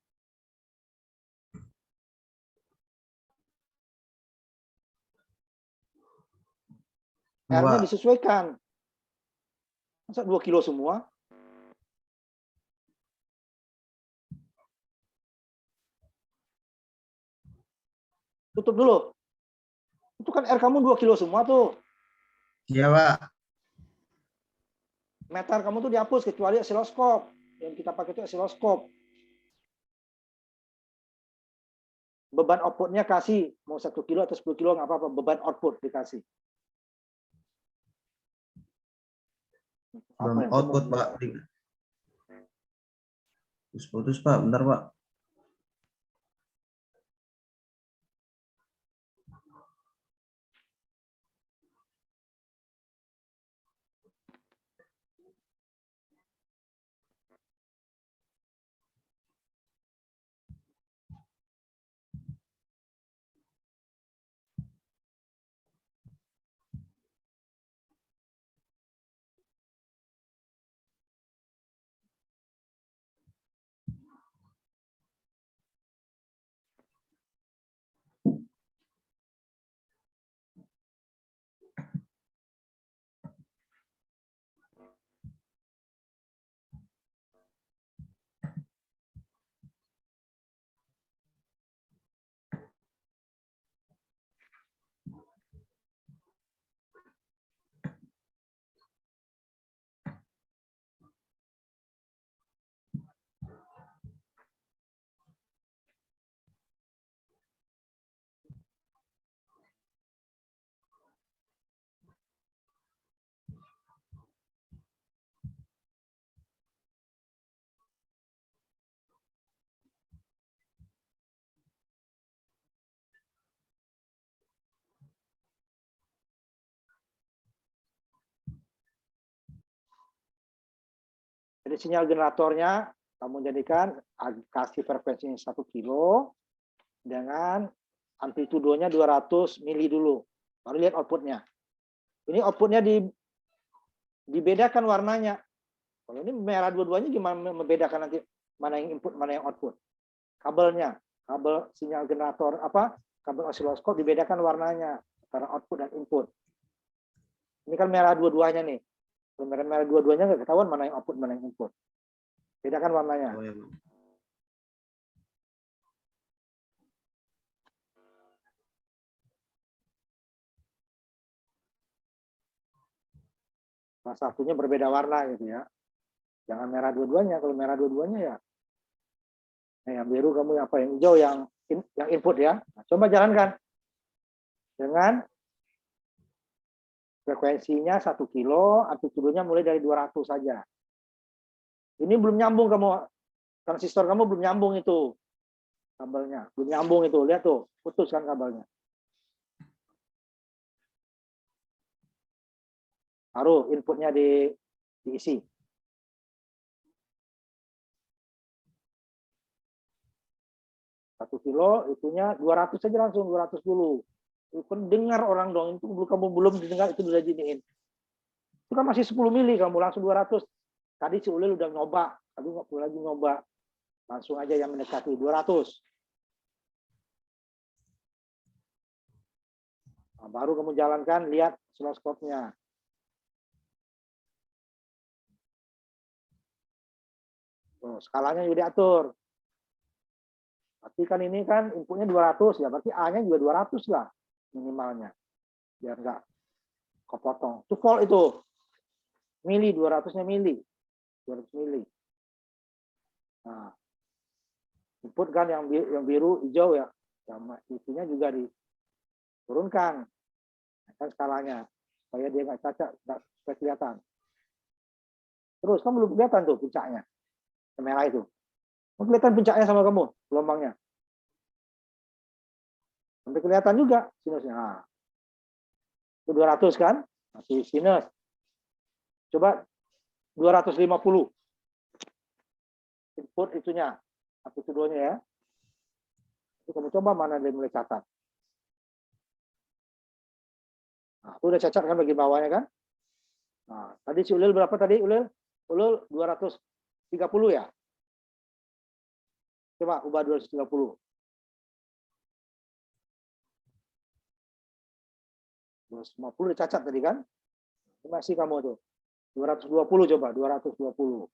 R-nya Pak. disesuaikan. Masa 2 kilo semua? Tutup dulu. Itu kan R kamu 2 kilo semua tuh. Iya Pak. Meter kamu tuh dihapus kecuali osiloskop. Yang kita pakai itu osiloskop. Beban outputnya kasih. Mau 1 kilo atau 10 kilo nggak apa-apa. Beban output dikasih. Apa yang Output kamu Pak. Putus Pak, bentar Pak. Jadi sinyal generatornya kamu jadikan kasih frekuensinya 1 kilo dengan amplitudonya 200 mili dulu. Baru lihat outputnya. Ini outputnya dibedakan warnanya. Kalau ini merah dua-duanya gimana membedakan nanti mana yang input, mana yang output? Kabelnya, kabel sinyal generator kabel osiloskop dibedakan warnanya antara output dan input. Ini kan merah dua-duanya nih. Kalau merah dua-duanya nggak ketahuan mana yang output, mana yang input. Bedakan warnanya. Oh iya Pak. Salah satunya berbeda warna gitu ya. Jangan merah dua-duanya. Kalau merah dua-duanya ya, nah, yang biru kamu apa, yang hijau yang input ya. Nah, coba jalankan dengan frekuensinya 1 kilo, amplitudonya mulai dari 200 saja. Ini belum nyambung kamu, transistor kamu belum nyambung itu kabelnya, belum nyambung itu, lihat tuh, putus kan kabelnya. Baru inputnya diisi. 1 kilo, itunya 200 saja langsung, 200 dulu. Pendengar orang dong, itu kamu belum didengar, itu udah jadiin. Itu kan masih 10 mili, kamu langsung 200. Tadi si Ulil udah nyoba, tapi nggak perlu lagi nyoba. Langsung aja yang mendekati 200. Nah, baru kamu jalankan, lihat osiloskopnya. Tuh, skalanya juga diatur. Berarti kan ini kan inputnya 200, ya berarti A-nya juga 200 lah minimalnya. Biar nggak kepotong. Itu volt itu. Mili, 200-nya mili. 200 mili. Nah, input kan yang biru, hijau ya. Itunya juga diturunkan. Kan skalanya. Supaya dia nggak cacat, nggak kelihatan. Terus, kamu belum kelihatan tuh puncaknya. Merah itu. Kamu kelihatan puncaknya sama kamu, gelombangnya. Sampai kelihatan juga sinusnya. Nah, itu 200 kan? Masih sinus. Coba 250. Input itunya. Amplitudonya ya. Itu kamu coba mana dia mulai catat. Nah, itu udah cacat kan bagian bawahnya kan? Nah, tadi si Ulil berapa tadi Ulil? Ulil 230 ya? Coba ubah 230. 250 udah cacat tadi kan? Masih kamu tuh. 220 coba, 220.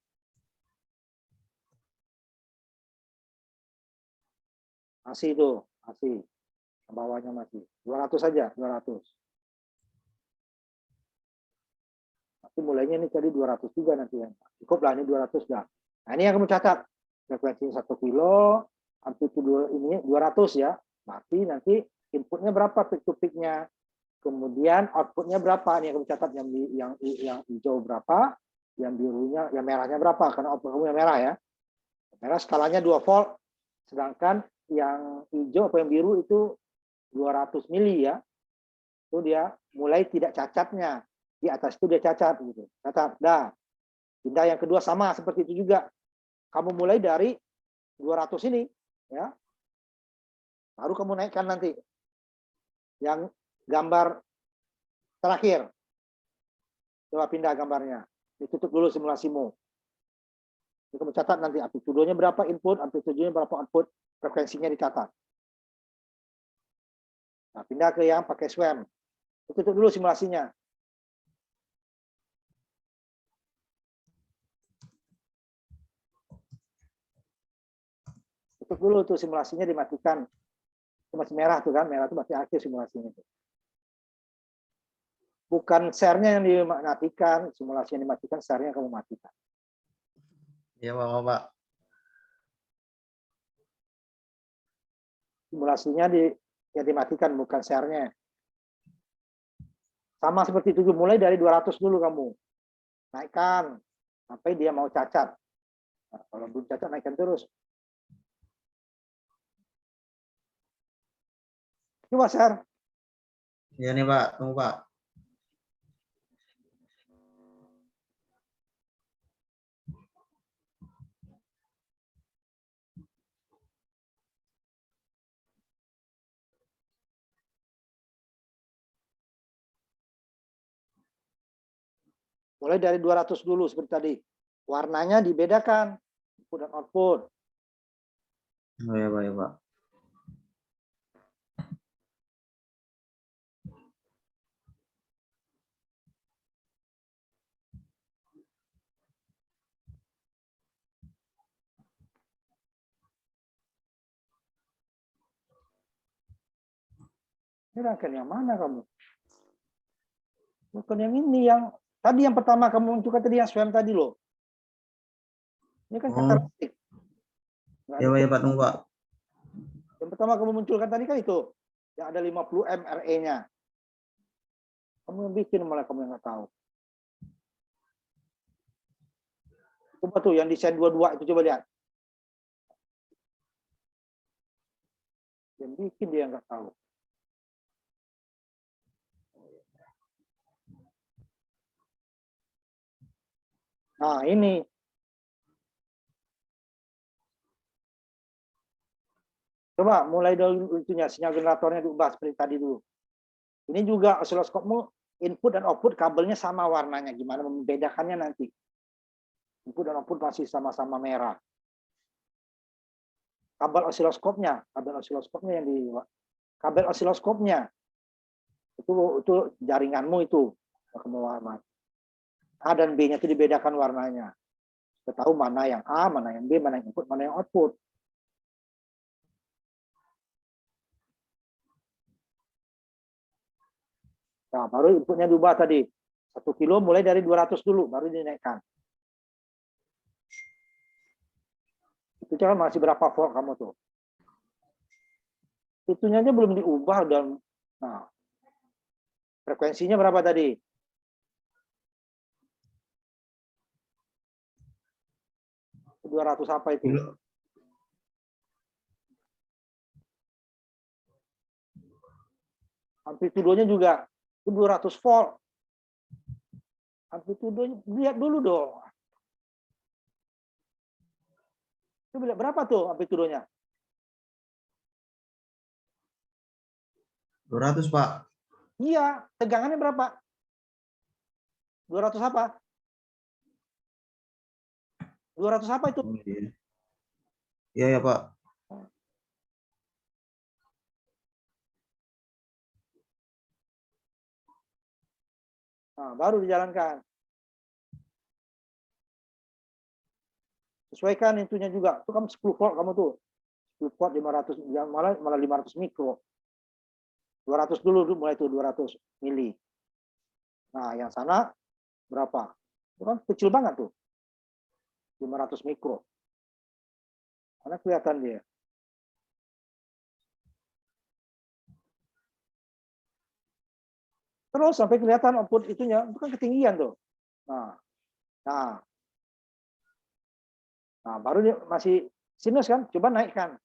Masih itu, masih. Bawahnya masih. 200 saja, 200. Tapi mulainya ini tadi 200 juga nanti ya. Cukup lah ini 200 dah. Nah, ini yang kamu catat. Frekuensinya 1 kilo, amplitude ini 200 ya. Berarti nanti inputnya berapa peak to peak-nya. Kemudian outputnya berapa nih yang kamu catat, yang hijau berapa, yang birunya, yang merahnya berapa, karena output kamu yang merah ya. Merah skalanya 2 volt, sedangkan yang hijau apa yang biru itu 200 mili ya. Itu dia mulai tidak cacatnya. Di atas itu dia cacat gitu. Cacat. Dah. Pindah yang kedua sama seperti itu juga. Kamu mulai dari 200 ini ya. Baru kamu naikkan nanti yang gambar terakhir. Coba pindah gambarnya. Ditutup dulu simulasimu. Kamu catat nanti amplitudonya berapa input, amplitudonya berapa output, frekuensinya dicatat. Nah, pindah ke yang pakai SWAM. Tutup dulu simulasinya. Tutup dulu tuh simulasinya, dimatikan. Itu masih merah tuh kan, merah itu masih aktif simulasinya. Bukan share-nya yang dimatikan, simulasi yang dimatikan, share-nya kamu matikan. Iya Pak. Simulasinya yang dimatikan, bukan share-nya. Sama seperti itu, mulai dari 200 dulu kamu. Naikkan, sampai dia mau cacat. Nah, kalau belum cacat, naikkan terus. Coba share. Iya nih Pak, tunggu Pak. Mulai dari 200 dulu seperti tadi. Warnanya dibedakan, input dan output. Oh ya Pak, ya Pak. Ini rangkaian yang mana kamu? Bukan yang ini, yang tadi yang pertama kamu munculkan tadi, yang SWAM tadi loh. Ini kan karakteristik. Ya Pak, ya Pak, tunggu Pak. Yang pertama kamu munculkan tadi kan itu, yang ada 50 MRE-nya. Kamu yang bikin, malah kamu yang nggak tahu. Coba tuh yang desain 22 itu, coba lihat. Yang bikin dia nggak tahu. Nah ini. Coba mulai dari itunya, sinyal generatornya diubah seperti tadi dulu. Ini juga osiloskopmu, input dan output kabelnya sama warnanya. Gimana membedakannya nanti? Input dan output masih sama-sama merah. Kabel osiloskopnya yang di kabel osiloskopnya itu jaringanmu itu warna. A dan B-nya itu dibedakan warnanya. Kita tahu mana yang A, mana yang B, mana yang input, mana yang output. Nah, baru inputnya diubah tadi. 1 kilo mulai dari 200 dulu, baru dinaikkan. Itu kan masih berapa volt kamu tuh? Itunya aja belum diubah dan nah, frekuensinya berapa tadi? Itu 200 apa itu? Amplitudonya juga itu 200 volt. Amplitudonya lihat dulu dong. Itu berapa tuh amplitudonya? 200 Pak. Iya, tegangannya berapa? 200 apa? 200 apa itu? Oh, iya. Iya ya Pak. Nah, baru dijalankan. Sesuaikan intunya juga. Itu kamu 10 volt kamu tuh. 10 volt 500, malah 500 mikro. 200 dulu mulai itu 200 mili. Nah, yang sana berapa? Itu kan kecil banget tuh. 500 mikro. Karena kelihatan dia. Terus sampai kelihatan output itunya, itu kan ketinggian tuh. Nah, nah, nah baru dia masih sinus kan, coba naikkan.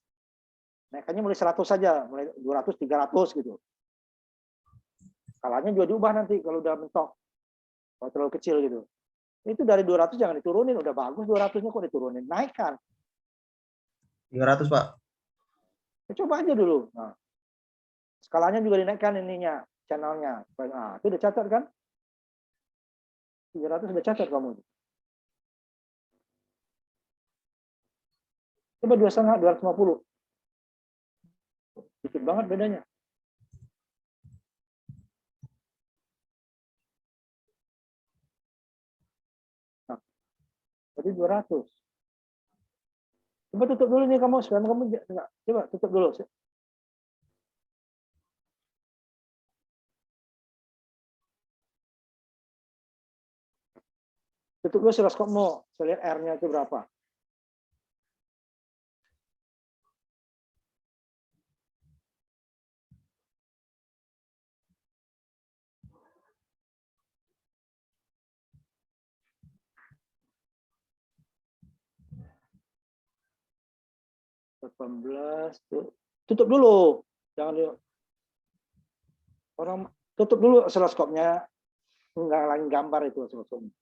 Naikkannya mulai 100 saja, mulai 200, 300 gitu. Skalanya juga diubah nanti kalau udah mentok. Kalau terlalu kecil gitu. Itu dari 200 jangan diturunin, udah bagus 200-nya kok diturunin. Naikkan. 300 Pak. Ya, coba aja dulu. Nah, skalanya juga dinaikkan ininya, channelnya. Nah, itu udah catat kan? 300 udah catat kamu. Coba 2,5, 250. Dikit banget bedanya. Nah, jadi 200. Coba tutup dulu nih kamu, sekarang kamu coba tutup dulu. Tutup dulu siloskopmu, saya lihat R-nya itu berapa. Tutup dulu, jangan orang tutup dulu siloskopnya, nggak lagi gambar itu siloskopnya.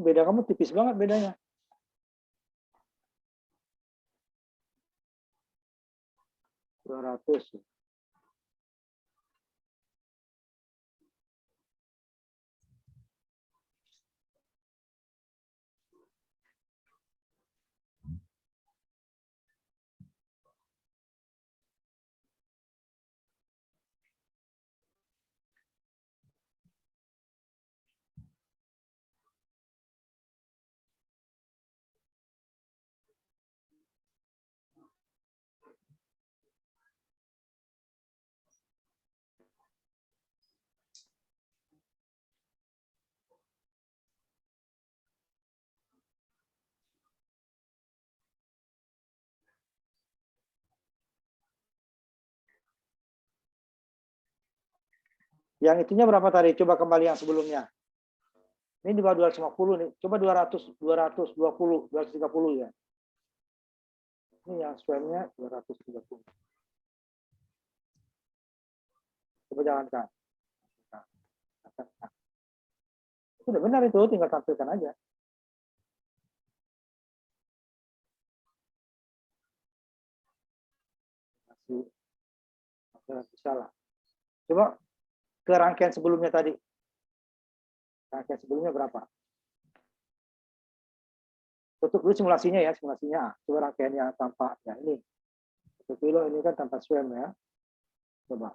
Beda kamu tipis banget bedanya. Ratus. Yang itunya berapa tadi? Coba kembali yang sebelumnya. Ini di bawah 250 nih. Coba 200, 220, 230 ya. Ini yang swamnya 230. Coba jalankan. Itu udah benar itu, tinggal tampilkan aja. Masih salah. Coba ke rangkaian sebelumnya tadi. Rangkaian sebelumnya berapa? Tutup dulu simulasinya ya, simulasinya. Coba rangkaiannya tanpa, ya ini. 1 kilo ini kan tanpa swam ya. Coba.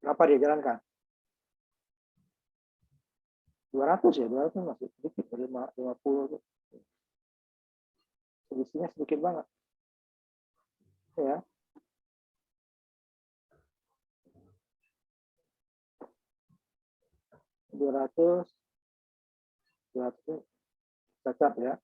Berapa dia jalankan? 200 ya, 200 masih sedikit. 50. Selisihnya sedikit banget. Ya. Dua ratus cacat ya.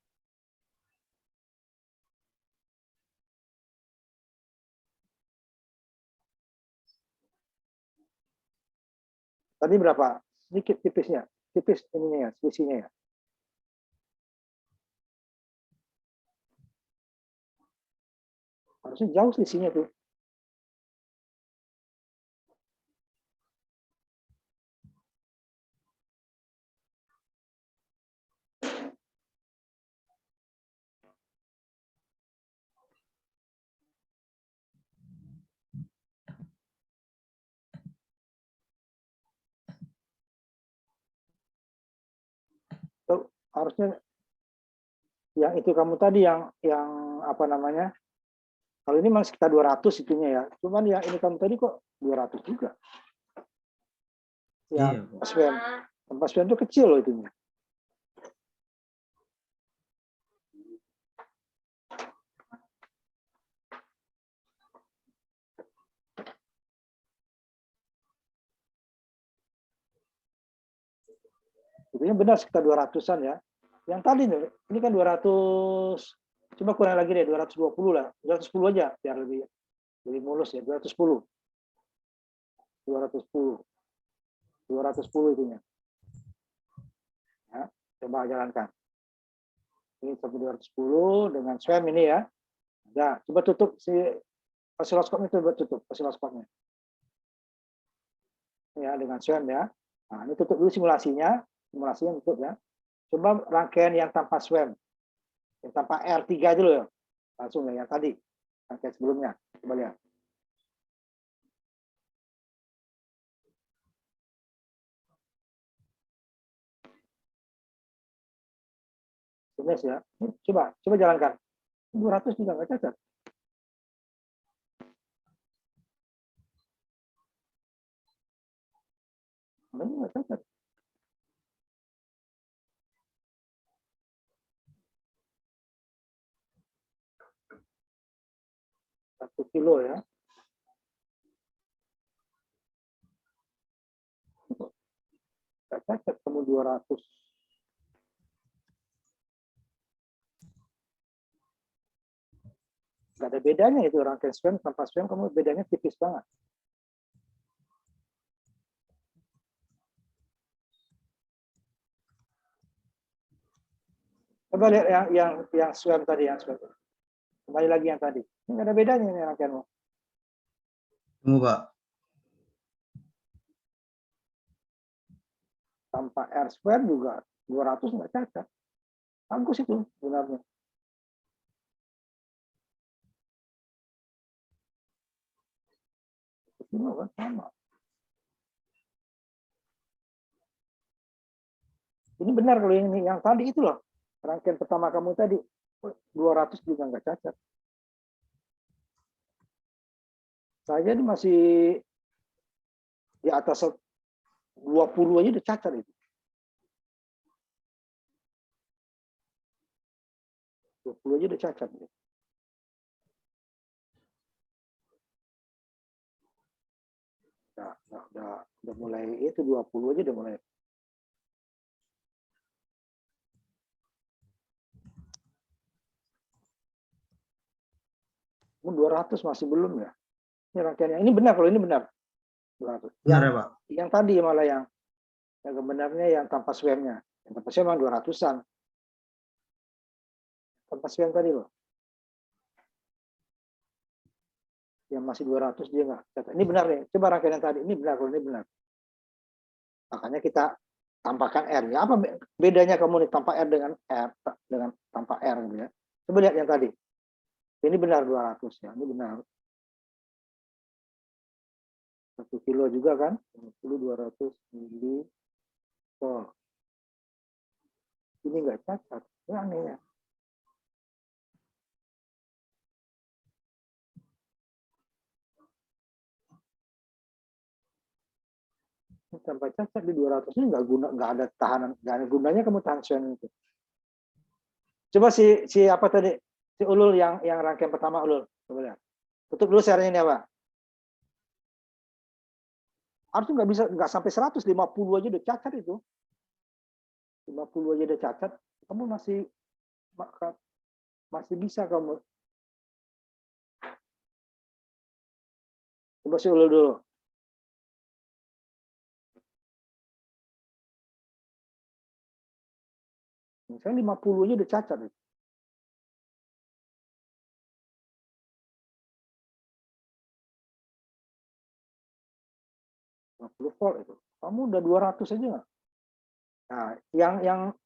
Tadi berapa? Sedikit tipisnya. Tipis ininya ya, selisihnya ya. Harusnya jauh selisihnya tuh. harusnya yang itu kamu tadi yang apa namanya? Kalau ini memang sekitar 200 itunya ya. Cuman yang ini kamu tadi kok 200 juga. Iya, Yang Pak. SWM. Tempat SWM itu kecil loh itunya. Itunya benar sekitar 200-an ya. Yang tadi nih, ini kan 200, coba kurang lagi deh, 220 lah. 210 aja biar lebih mulus ya, 210. 210. 210 itunya. Ya, coba jalankan. Ini sampai 210 dengan SWM ini ya. Ya, coba tutup si osiloskopnya, coba tutup osiloskopnya. Ya, dengan SWM ya. Nah, ini tutup dulu simulasinya tutup ya. Coba rangkaian yang tanpa SWM, yang tanpa R3 dulu ya. Langsung ya, yang tadi. Rangkaian sebelumnya. Coba lihat. Tulis ya. Coba jalankan. 200 juga nggak cacat. Nggak cacat. Satu kilo ya. Nggak cacat kamu 200. Nggak ada bedanya itu rangkaian SWM tanpa SWM, kamu bedanya tipis banget. Coba lihat yang SWM tadi, yang SWM. Kembali lagi yang tadi. Ini nggak ada bedanya ini rangkaianmu. Tunggu, Pak. Tanpa R square juga 200 nggak cacat. Bagus itu sebenarnya. Ini kan sama. Ini benar kalau yang tadi itu loh. Rangkaian pertama kamu tadi 200 juga nggak cacat. Saya ini masih di atas 20 aja udah cacat itu. 20 aja udah cacat. Udah mulai itu 20 aja udah mulai. Ini 200 masih belum ya. Ini rangkaian yang ini benar, kalau ini benar. 200. Benar ya, Pak? Yang tadi malah yang sebenarnya yang tanpa SWM-nya. Yang tanpa SWM memang 200-an. Tanpa SWM tadi loh. Yang masih 200 dia nggak catat. Ini benar nih. Coba rangkaian yang tadi. Ini benar, kalau ini benar. Makanya kita tambahkan R-nya. Apa bedanya kamu nih tanpa R dengan tanpa R gitu ya. Coba lihat yang tadi. Ini benar 200 ya. Ini benar. 1 kilo juga kan? 200 mili. Oh. Ini nggak cacat. Ini aneh ya. Sampai cacat di 200 ini nggak ada tahanan, nggak ada gunanya kamu tahan SWM itu. Coba si apa tadi, si Ulul yang rangkaian pertama Ulul, coba lihat. Tutup dulu share-nya ini apa? Harusnya nggak sampai 150 aja udah cacat itu. 50 aja udah cacat, kamu masih bisa kamu. Coba si Ulul dulu. Misalnya 50 aja udah cacat itu. Volt itu. Kamu udah 200 aja nggak? Nah,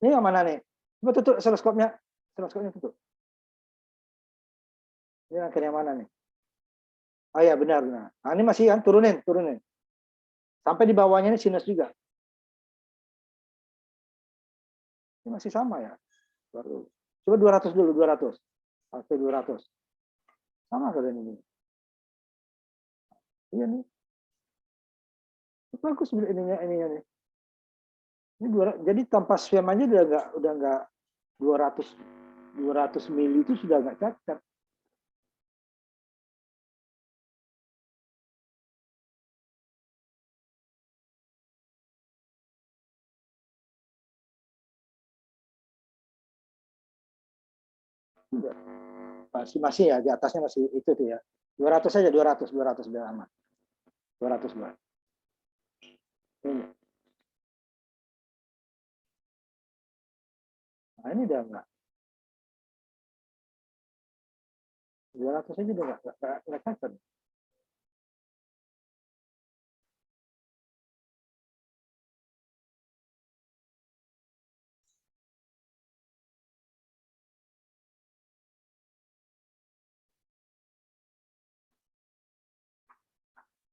ini yang mana nih? Coba tutup oscilloscope-nya. Oscilloscope-nya tutup. Ini rangkaian yang mana nih? Oh ya benar. Nah ini masih kan turunin. Sampai di bawahnya ini sinus juga. Ini masih sama ya. Baru. Coba 200 dulu, 200. Sampai 200. Sama kalian ini. Iya nih. Bagus ininya nih. Ini 200, jadi tanpa swam aja udah enggak 200 mili itu sudah enggak cacat. Masih ya, di atasnya masih itu tuh ya. 200 saja, 200 biar aman. 200 buat. Ini. Nah, ini udah enggak. 200 aja udah enggak cacat.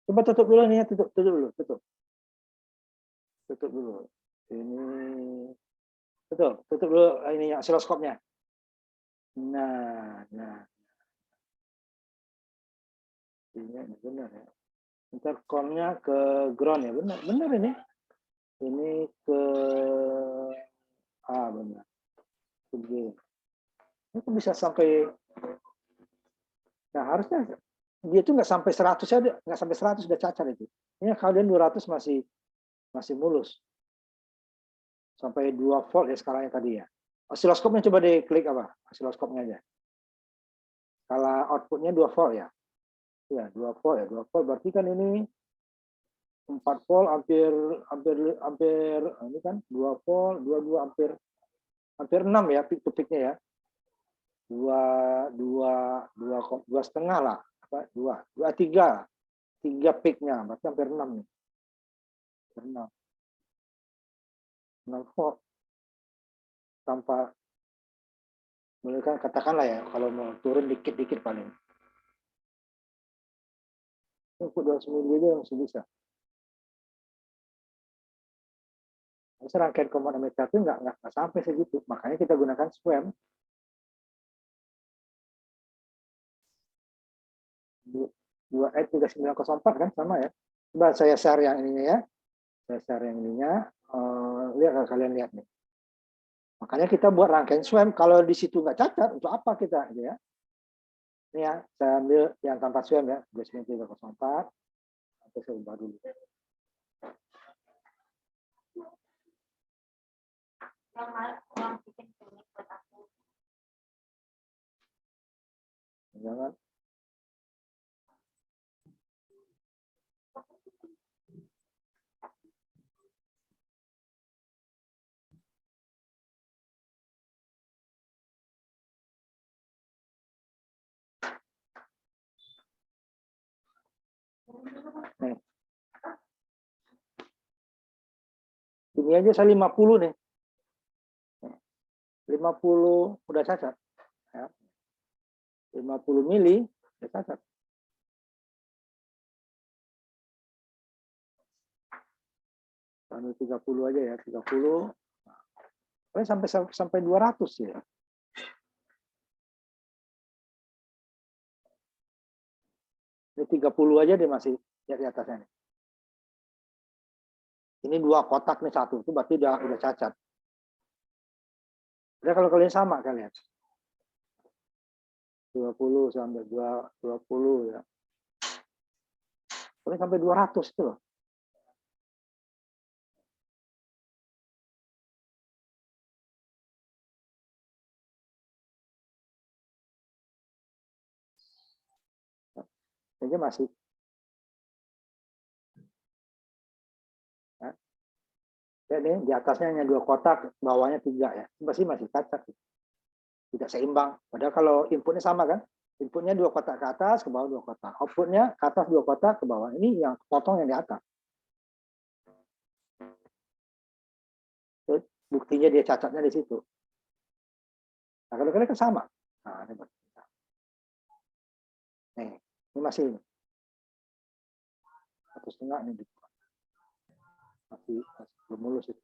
Coba tutup dulu nih ya, tutup dulu. Tutup dulu. Ini tutup dulu ini osiloskopnya. Nah. Ini benar ya. Intercomnya ke ground ya, benar ini. Ini ke benar. Begini. Itu bisa sampai, nah harusnya dia tuh nggak sampai 100 ya, nggak sampai 100 udah cacat itu. Ini kalian 200 masih mulus. Sampai 2 volt ya skalanya tadi ya. Osiloskopnya coba diklik apa? Osiloskopnya aja. Skala outputnya 2 volt ya. Ya, 2 volt ya. 2 volt berarti kan ini 4 volt hampir ini kan 2 volt, 22 hampir 6 ya peak to peaknya ya. 2 setengah lah, apa 3 peaknya, berarti hampir 6 nih. Hampir 6 volt tanpa mereka katakanlah ya, kalau mau turun dikit-dikit paling. Untuk 200 mili aja masih bisa. Serangkaian command emitter itu nggak sampai segitu, makanya kita gunakan SWAM. 2E3904 kan sama ya. Coba saya share yang ininya ya. Saya share yang ininya. Lihat kalian lihat nih. Makanya kita buat rangkaian SWAM. Kalau di situ nggak cacat, untuk apa kita? Gitu ya. Ini ya, saya ambil yang tanpa SWAM ya. 29304. Atau saya ubah dulu. Jangan. Nih. Ini aja saya 50 nih. 50 udah cacat. Ya. 50 mili udah cacat. Lalu 30 aja ya, 30. Sampai 200 ya. Ini 30 aja dia masih di atasnya nih. Ini 2 kotak nih, 1 itu berarti udah cacat. Jadi kalau kalian sama kalian 20 sampai 20 ya. Kalian sampai 200 itu loh. Ini masih ya, nih di atasnya hanya 2 kotak, bawahnya 3 ya. Masih cacat. Tidak seimbang. Padahal kalau inputnya sama kan? Inputnya 2 kotak ke atas, ke bawah 2 kotak. Outputnya ke atas 2 kotak, ke bawah. Ini yang potong yang di atas. Buktinya dia cacatnya di situ. Nah, kalau kalian kan sama. Nah, ini masih ini. 1,5 ini masih belum mulus itu.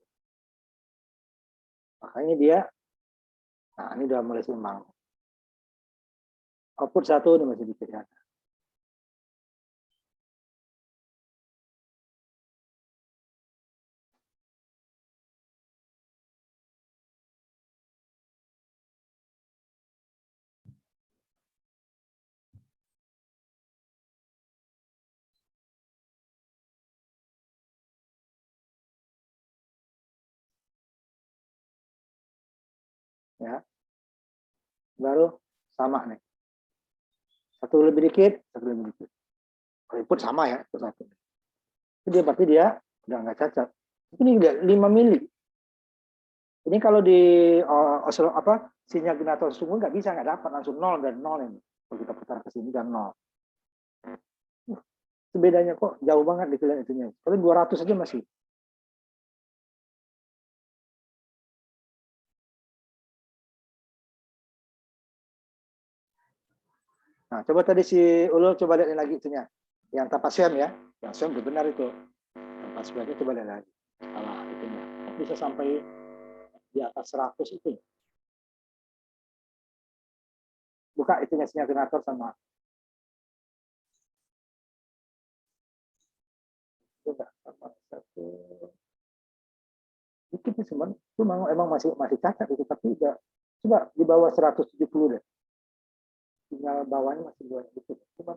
Makanya dia, nah ini udah mulai seimbang. Output 1 ini masih dikit ya. Ya, baru sama nih. Satu lebih dikit, satu lebih dikit. Input sama ya, itu satu. Itu dia berarti dia udah nggak cacat. Ini udah 5 mili. Ini kalau di sinyal generator sungguh nggak bisa, nggak dapat langsung 0 dan 0 ini. Kalau kita putar ke sini dan 0. Itu bedanya kok jauh banget di kalian itunya. Kalau 200 aja masih. Nah, coba tadi si Ulul coba lihat lagi itunya. Yang tanpa SEM ya. Yang SEM benar itu. Tanpa SEM coba lihat lagi. Salah itunya. Bisa sampai di atas 100 itu. Buka itunya sinyal generator sama. Coba sama satu. Dikit sih cuman itu emang masih cacat itu, tapi udah coba di bawah 170 deh. Sinyal bawahnya masih dua dikit. Cuman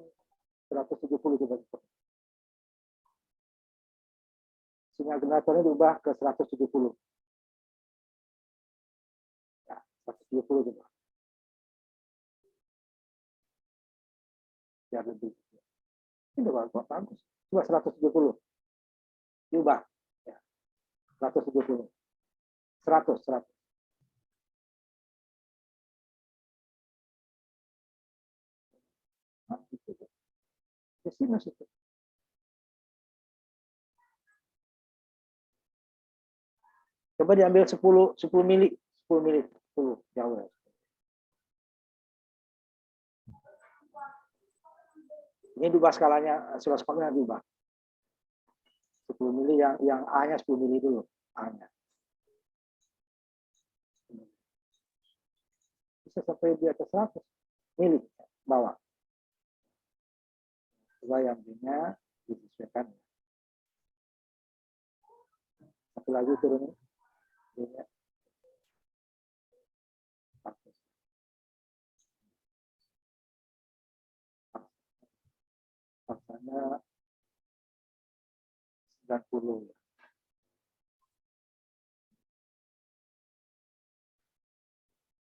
170 coba. Sinyal generatornya diubah ke 170. Ya, 170 coba. Biar lebih. Ini udah bagus. Coba 170. Diubah. Ya, 170. 100. Nah, itu. Di sini situ. Coba diambil 10 mili, 10 mili, 10 jauh ya. Ini diubah skalanya, oscilloscope-nya diubah. 10 mili yang A-nya 10 mili dulu, A-nya. Bisa sampai di atas 100 mili bawah. Coba yang B-nya disesuaikan. Satu lagi turun. B-nya. Paksanya 90.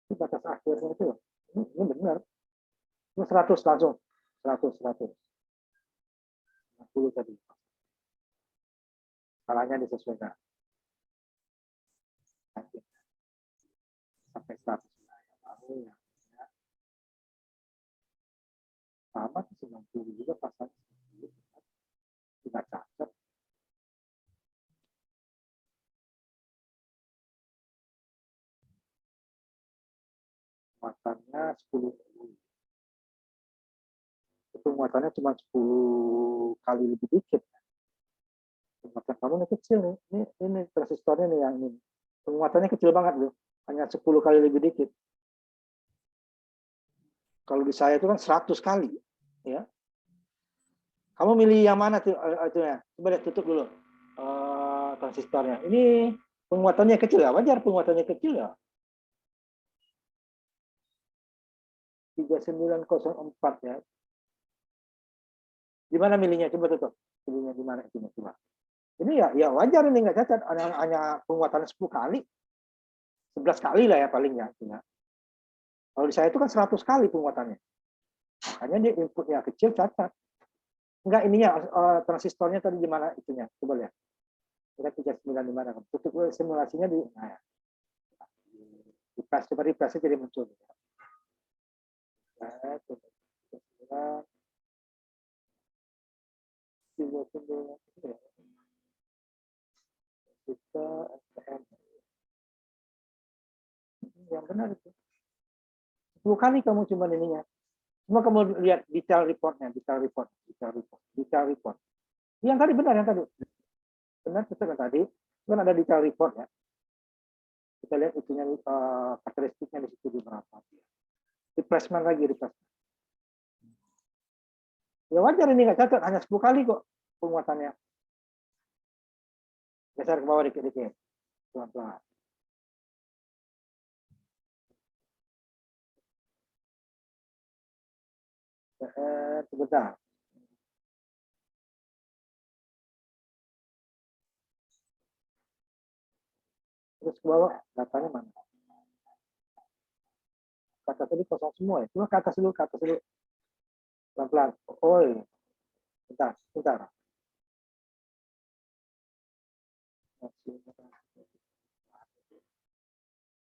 Itu batas akhirnya itu. Ini benar. Ini 100 langsung. 100. 90 tadi. Skalanya disesuaikan. Sampai 100. Lalu yang sama 90 juga pasang tidak cacat. Muatannya 10. Itu muatannya cuma 10 kali lebih dikit. Muatan kamu ini kecil nih. Ini transistornya nih yang ini. Muatannya kecil banget loh. Hanya 10 kali lebih dikit. Kalau di saya itu kan 100 kali. Ya. Kamu milih yang mana tuh ya? Coba lihat, tutup dulu transistornya. Ini penguatannya kecil ya, wajar penguatannya kecil ya. 3904 ya. Gimana milihnya? Coba tutup. Milihnya gimana itu coba. Ini ya wajar ini nggak cacat, hanya penguatannya 10 kali. 11 kali lah ya paling ya. Kalau di saya itu kan 100 kali penguatannya. Makanya dia inputnya kecil cacat. Enggak ininya transistornya tadi gimana itunya? Coba lihat. Kira 39 di mana? Tutup simulasinya di nah, coba refresh jadi muncul. Nah, kita yang benar itu 10 kali kamu cuma ininya. Cuma kamu lihat detail reportnya, detail report. Yang tadi benar, yang tadi benar, betul yang tadi kan ada detail report ya. Kita lihat itunya karakteristiknya di situ di berapa. Replacement lagi, replacement. Ya wajar ini nggak cacat, hanya 10 kali kok penguatannya. Geser ke bawah dikit-dikit. Pelan-pelan. Sebentar. Terus ke bawah, datanya mana? Ke atas tadi kosong semua ya. Cuma ke atas dulu, ke atas dulu. Pelan-pelan. Oh, iya. Bentar, bentar.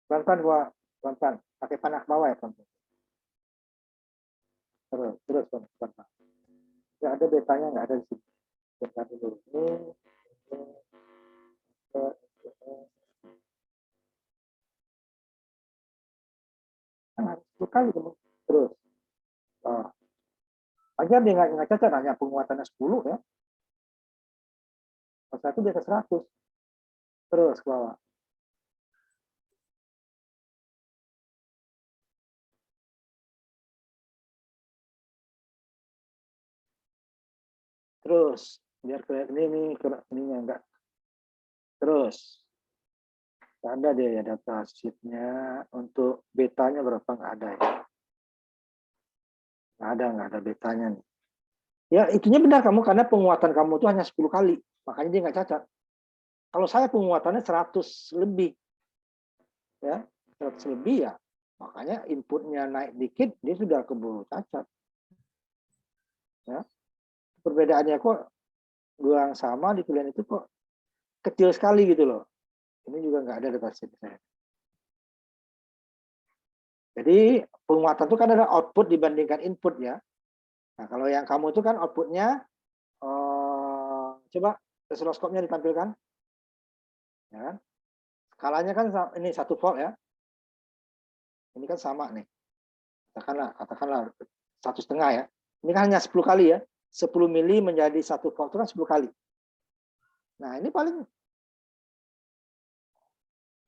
Pelan-pelan gua, pelan-pelan. Pakai panah ke bawah ya, pelan-pelan. Terus, pelan-pelan. Nggak ada betanya, nggak ada di sini. Bentar dulu. Nah, 10 kali terus. Oh. Ajar dia nggak cacat, hanya penguatannya 10 ya. Pas satu di atas 100. Terus ke bawah. Terus biar kelihatan ininya enggak. Terus ada deh ya data sheetnya untuk betanya berapa, nggak ada ya. Nggak ada betanya nih. Ya itunya benar kamu, karena penguatan kamu itu hanya 10 kali. Makanya dia nggak cacat. Kalau saya penguatannya 100 lebih. Ya, 100 lebih ya. Makanya inputnya naik dikit, dia sudah keburu cacat. Ya. Perbedaannya kok dua yang sama di kuliah itu kok kecil sekali gitu loh. Ini juga nggak ada data sheet saya. Jadi penguatan itu kan ada output dibandingkan input ya. Nah kalau yang kamu itu kan outputnya, coba oscilloscope-nya ditampilkan. Ya kan? Skalanya kan ini 1 volt ya. Ini kan sama nih. Katakanlah 1,5 ya. Ini kan hanya 10 kali ya. 10 mili menjadi 1 volt itu kan 10 kali. Nah ini paling,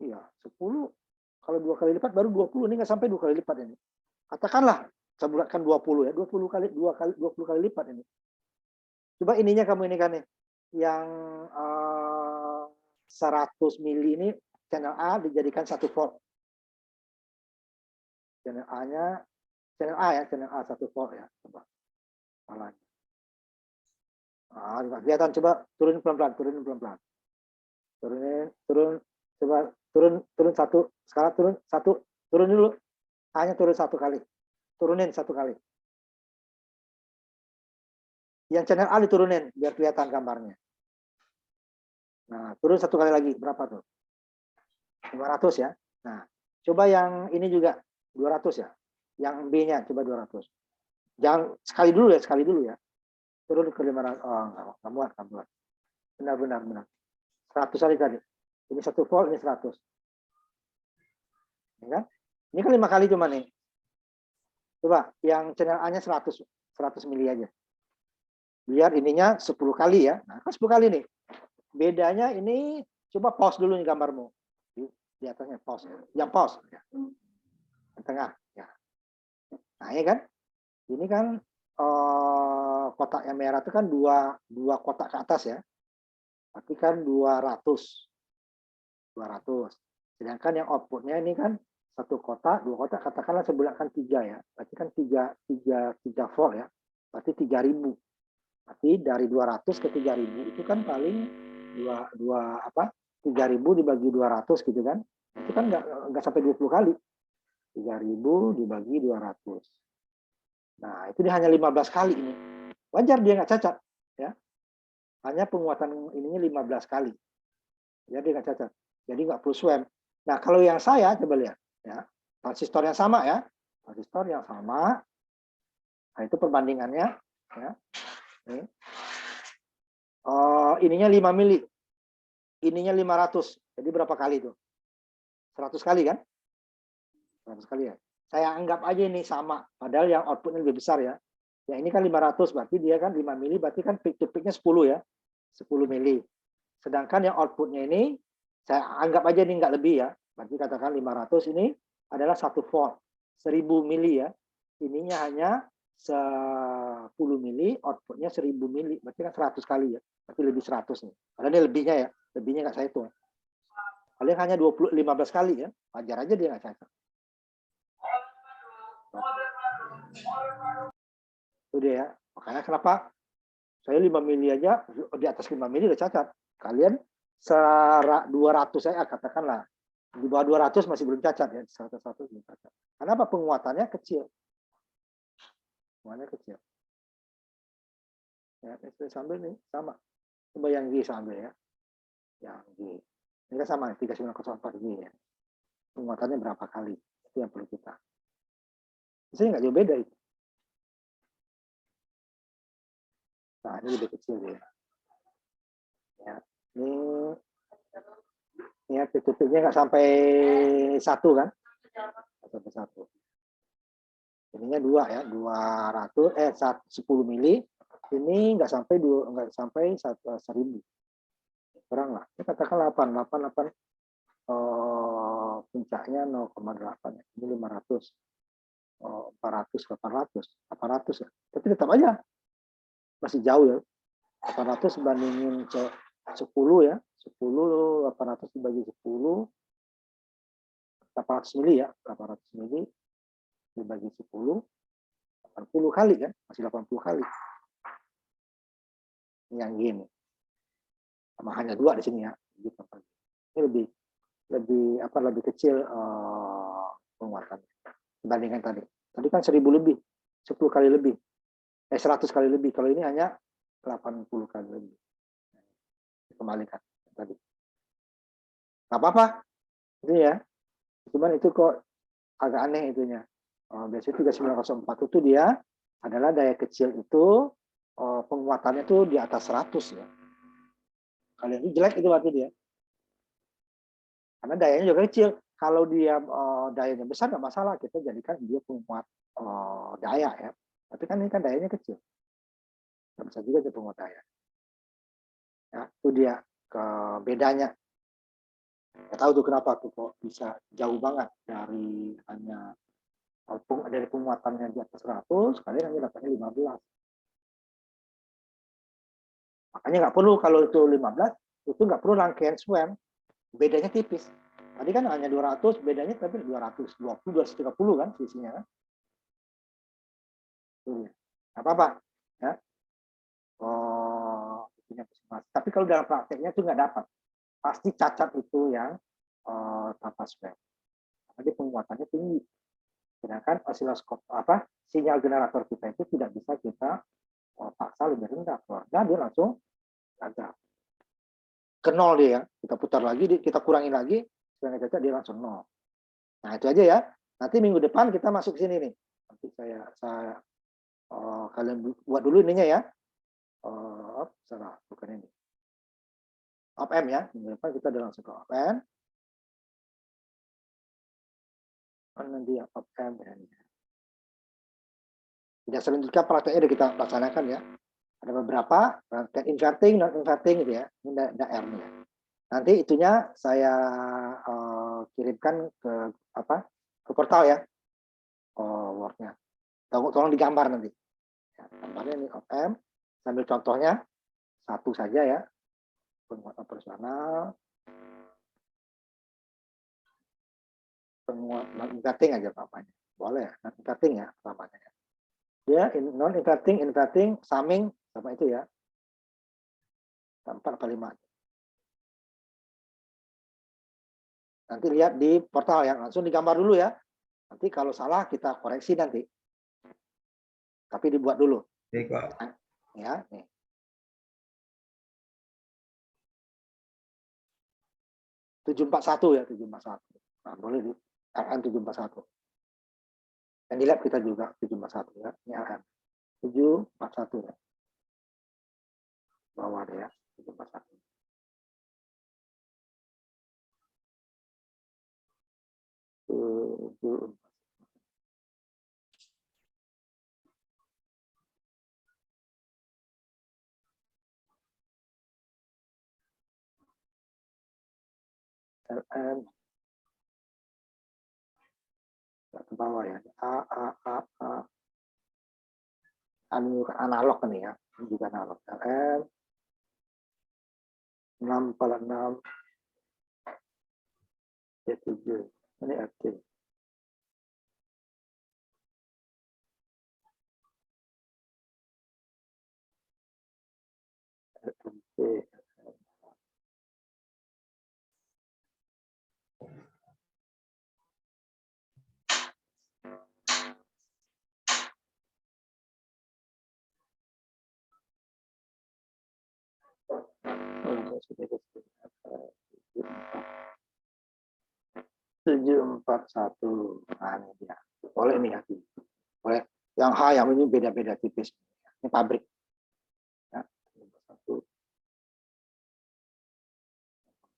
iya 10. Kalau 2 kali lipat baru 20, ini nggak sampai 2 kali lipat ini. Katakanlah, saya bulatkan 20 ya, 20 kali lipat ini. Coba ininya kamu ini kan nih, yang 100 mili ini channel A dijadikan 1 volt. Channel A-nya, channel A ya, channel A 1 volt ya. Coba. Nah, kelihatan, coba turunin pelan-pelan, coba turun 1, sekarang turun 1, turun dulu, hanya turun 1 kali, turunin 1 kali. Yang channel A diturunin biar kelihatan gambarnya. Nah, turun 1 kali lagi, berapa tuh? 500 ya. Nah, coba yang ini juga 200 ya. Yang B-nya coba 200. Jangan sekali dulu ya. Turun ke 500. Oh, enggak muat. Benar. 100 kali tadi. Ini 1 volt, ini 100. Ya kan? Ini kan 5 kali cuma nih. Coba yang channel A-nya 100 mili aja. Biar ininya 10 kali ya. Nah, kan 10 kali nih. Bedanya ini, coba pause dulu nih gambarmu. Di atasnya pause. Yang pause. Ya. Yang tengah. Ya. Nah, ini kan. Ini kan kotak yang merah itu kan dua kotak ke atas ya. Tapi kan 200. Sedangkan yang outputnya ini kan 1 kotak, 2 kotak, katakanlah saya bulatkan 3 ya. Berarti kan 3 volt ya. Berarti 3000. Berarti dari 200 ke 3000 itu kan paling 3000 dibagi 200 gitu kan. Itu kan nggak sampai 20 kali. 3000 dibagi 200. Nah, itu dia hanya 15 kali ini. Wajar dia nggak cacat ya. Hanya penguatan ininya 15 kali. Ya, dia nggak cacat. Jadi nggak perlu swam. Nah, kalau yang saya coba lihat ya, transistor yang sama ya. Transistor yang sama. Nah, itu perbandingannya ya. Ini. Ininya 5 mili. Ininya 500. Jadi berapa kali itu? 100 kali kan? 100 kali ya. Saya anggap aja ini sama, padahal yang outputnya lebih besar ya. Yang ini kan 500, berarti dia kan 5 mili, berarti kan peak to peak-nya 10 ya. 10 mili. Sedangkan yang outputnya ini, saya anggap aja ini nggak lebih ya. Berarti katakan 500 ini adalah 1 volt. 1000 mili ya. Ininya hanya 10 mili, outputnya 1000 mili. Berarti kan 100 kali ya. Berarti lebih 100 nih. Karena ini lebihnya ya. Lebihnya nggak saya hitung. Paling hanya 15 kali ya. Wajar aja dia nggak cacat. Itu dia ya. Makanya kenapa saya 5 mili aja, di atas 5 mili udah cacat. Kalian 200 saya katakanlah. Di bawah 200 masih belum cacat ya. 100 belum cacat. Kenapa? Penguatannya kecil. Penguatannya kecil. Ya, saya sambil nih sama. Coba yang G sambil ya. Yang G. Ini kan sama 3904 G ya. Penguatannya berapa kali? Itu yang perlu kita. Saya nggak jauh beda itu. Nah, ini lebih kecil ya. Ya, ini ya tutupnya nggak sampai 1 kan? Nggak sampai 1. Ininya 2 ya, 10 mili. Ini nggak sampai 1000. Kurang lah. Kita katakan 88 puncaknya 0,8 ya. Ini 500. 400, 800 ya. Tapi tetap aja masih jauh ya. 800 bandingin 10 ya. 10, 800 dibagi 10. 800 mili ya. 800 mili dibagi 10. 80 kali kan. Masih 80 kali. Ini yang gini. Sama hanya 2 di sini ya. Ini lebih kecil penguatan dibandingkan tadi. Tadi kan 1000 lebih, 10 kali lebih, 100 kali lebih. Kalau ini hanya 80 kali lebih. Kembalikan tadi. Nggak apa-apa, itu ya. Cuman itu kok agak aneh itunya. Biasanya 3904 itu dia adalah daya kecil itu penguatannya itu di atas 100 ya. Kalian ini jelek itu berarti dia. Karena dayanya juga kecil. Kalau dia dayanya besar nggak masalah, kita jadikan dia penguat daya ya. Tapi kan ini kan dayanya kecil. Nggak bisa juga dia penguat daya. Ya, itu dia ke bedanya. Nggak tahu tuh kenapa tuh kok bisa jauh banget dari hanya dari penguatannya di atas 100, kalian hanya dapatnya 15. Makanya nggak perlu kalau itu 15, itu nggak perlu rangkaian SWAM. Bedanya tipis. Tadi kan hanya 200, bedanya tapi 220, 230 kan sisinya kan. Nggak apa-apa. Ya. Tapi kalau dalam prakteknya itu nggak dapat. Pasti cacat itu yang tanpa SWAM. Jadi penguatannya tinggi. Sedangkan osiloskop sinyal generator kita itu tidak bisa kita paksa lebih rendah. Nah, dia langsung gagal. Ke nol dia ya. Kita putar lagi, kita kurangin lagi, sedangkan cacat dia langsung nol. Nah, itu aja ya. Nanti minggu depan kita masuk sini nih. Nanti saya kalian buat dulu ininya ya. Salah, bukan ini. Op-amp ya. Minggu depan kita udah langsung ke op-amp. Nanti ya op-amp ya. Tidak selanjutnya prakteknya udah kita laksanakan ya. Ada beberapa rangkaian inverting, non inverting gitu ya. Ini daerah nih ya. Nanti itunya saya kirimkan ke portal ya. Word-nya. Tolong digambar nanti. Ya, gambarnya ini op-amp. Sambil contohnya satu saja ya. Penguatan operasional. Penguatan inverting aja papanya. Boleh ya, non inverting ya papanya. Ya, non inverting, inverting, summing sama itu ya. 4 atau 5. Nanti lihat di portal ya, langsung digambar dulu ya. Nanti kalau salah kita koreksi nanti. Tapi dibuat dulu. Baik, Pak. Ya, nih. (741) ya, 741. Nah, boleh di RN 741. Dan di lab kita juga 741 ya. Ini RN 741 ya. Bawah deh ya, 741. LN bawah ya. Analog kan ya. Ini juga analog. LM 646 D7. Ini RT. RT. Tujuh empat satu. Nah, ini dia. Boleh nih ya. Boleh. Yang H yang ini beda-beda tipis. Ini pabrik. Ya, satu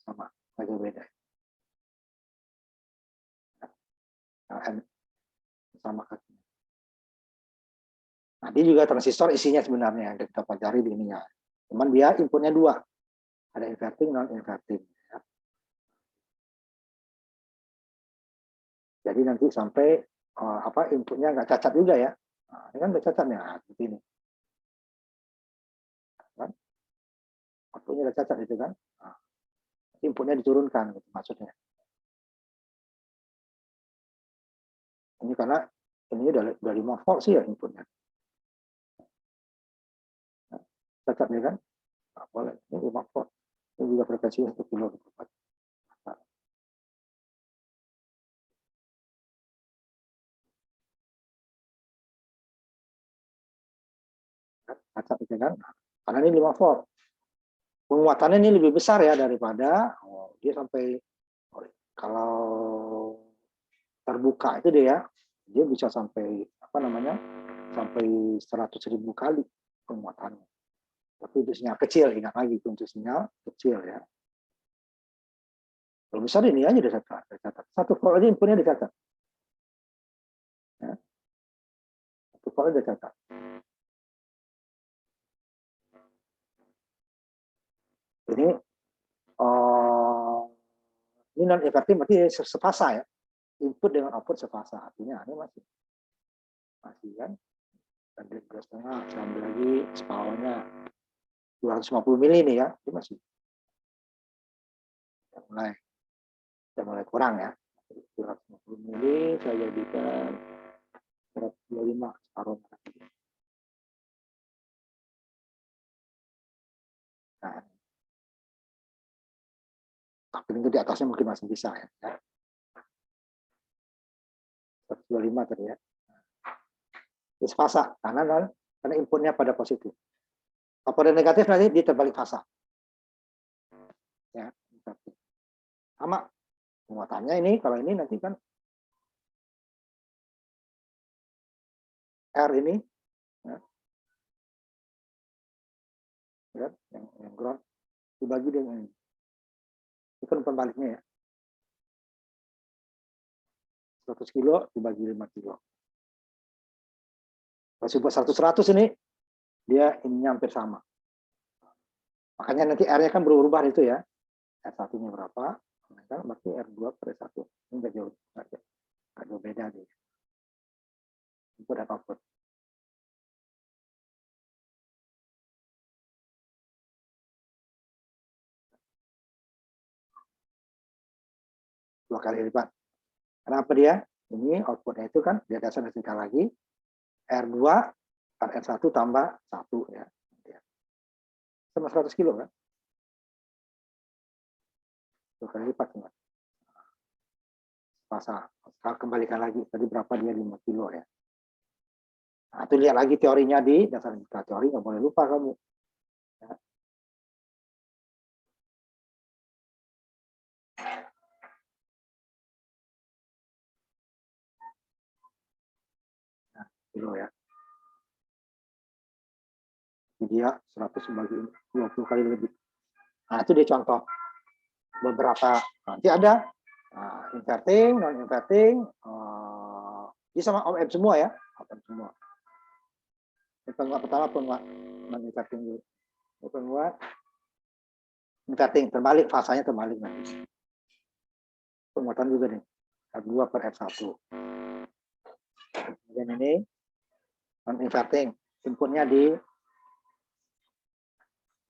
sama agak beda. N sama kaki. Nah, dia juga transistor isinya sebenarnya yang kita pelajari di ininya. Cuman dia inputnya dua. Ada inverting, non inverting. Ya. Jadi nanti sampai inputnya nggak cacat juga ya. Nah, ini kan nggak cacat nih, seperti ini. Kan? Outputnya nggak cacat itu kan. Nah, inputnya diturunkan gitu maksudnya. Ini karena ini udah 5 volt sih ya inputnya. Nah, cacat ya kan? Nah, boleh. Ini 5 volt. Ini juga frekuensinya 1 kilo. Cacat itu kan? Karena ini 5 volt. Penguatannya ini lebih besar ya daripada dia sampai kalau terbuka itu dia bisa sampai sampai 100.000 kali penguatannya. Tapi itu sinyal kecil, ingat lagi untuk sinyal kecil ya. Kalau besar ini aja dicatat. 1 volt aja inputnya dicatat. Ya. 1 volt aja dicatat. Ini non efektif berarti sefasa ya. Input dengan output sefasa, artinya ini masih kan. Dan 2,5 sampai lagi powernya 250 mili nih ya, itu masih mulai kurang ya. 250 mili saya jadikan 125 separuh. Nah, tapi itu di atasnya mungkin masih bisa ya. 125 tadi ya. Terus fasa, karena inputnya pada positif. Kalau pada negatif nanti dia terbalik fasa. Ya, sama penguatannya ini, kalau ini nanti kan R ini ya, yang ground dibagi dengan ini. Itu kan pembaliknya ya. 100 kilo dibagi 5 kilo. Kalau buat 100 ini dia ini hampir sama. Makanya nanti R-nya kan berubah itu ya. R1-nya berapa? Kan berarti R2 per R1. Ini nggak jauh beda deh. Input dan output. Dua kali lipat. Kenapa dia? Ini outputnya itu kan dia dasar lagi. R2 per R1 tambah 1 ya. Sama 100 kilo kan? Dua kali lipat kan? Masa kembalikan lagi tadi berapa dia 5 kilo ya. Nah, itu lihat lagi teorinya di dasar teori, nggak boleh lupa kamu. Ya. Nah, kilo ya. Dia 100 bagi 20 kali lebih. Nah, itu dia contoh beberapa. Nanti ada inverting, non inverting, ini sama OM semua ya, OM semua. Penguat pertama penguat non inverting dulu. Penguat inverting terbalik, fasanya terbalik nanti. Penguatan juga nih, R2 per R1. Dan ini non inverting, inputnya di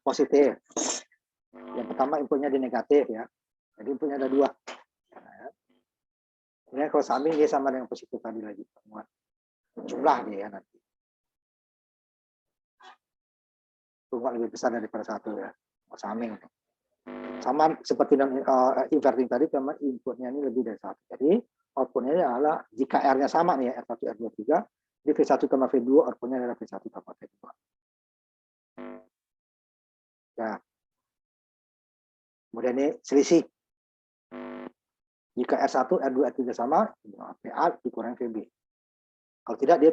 positif. Yang pertama inputnya di negatif ya. Jadi inputnya ada 2. Ini kalau summing dia sama dengan positif tadi lagi. Jumlah dia ya nanti. Penguat lebih besar daripada 1 ya. Summing. Sama seperti inverting tadi, cuma inputnya ini lebih dari 1. Jadi outputnya ini adalah jika R-nya sama nih ya, R1, R2, R3, di V1 tambah V2, outputnya adalah V1 tambah V2. Ya. Kemudian ini selisih. Jika R1, R2, R3 sama, PA dikurangi VB. Kalau tidak, dia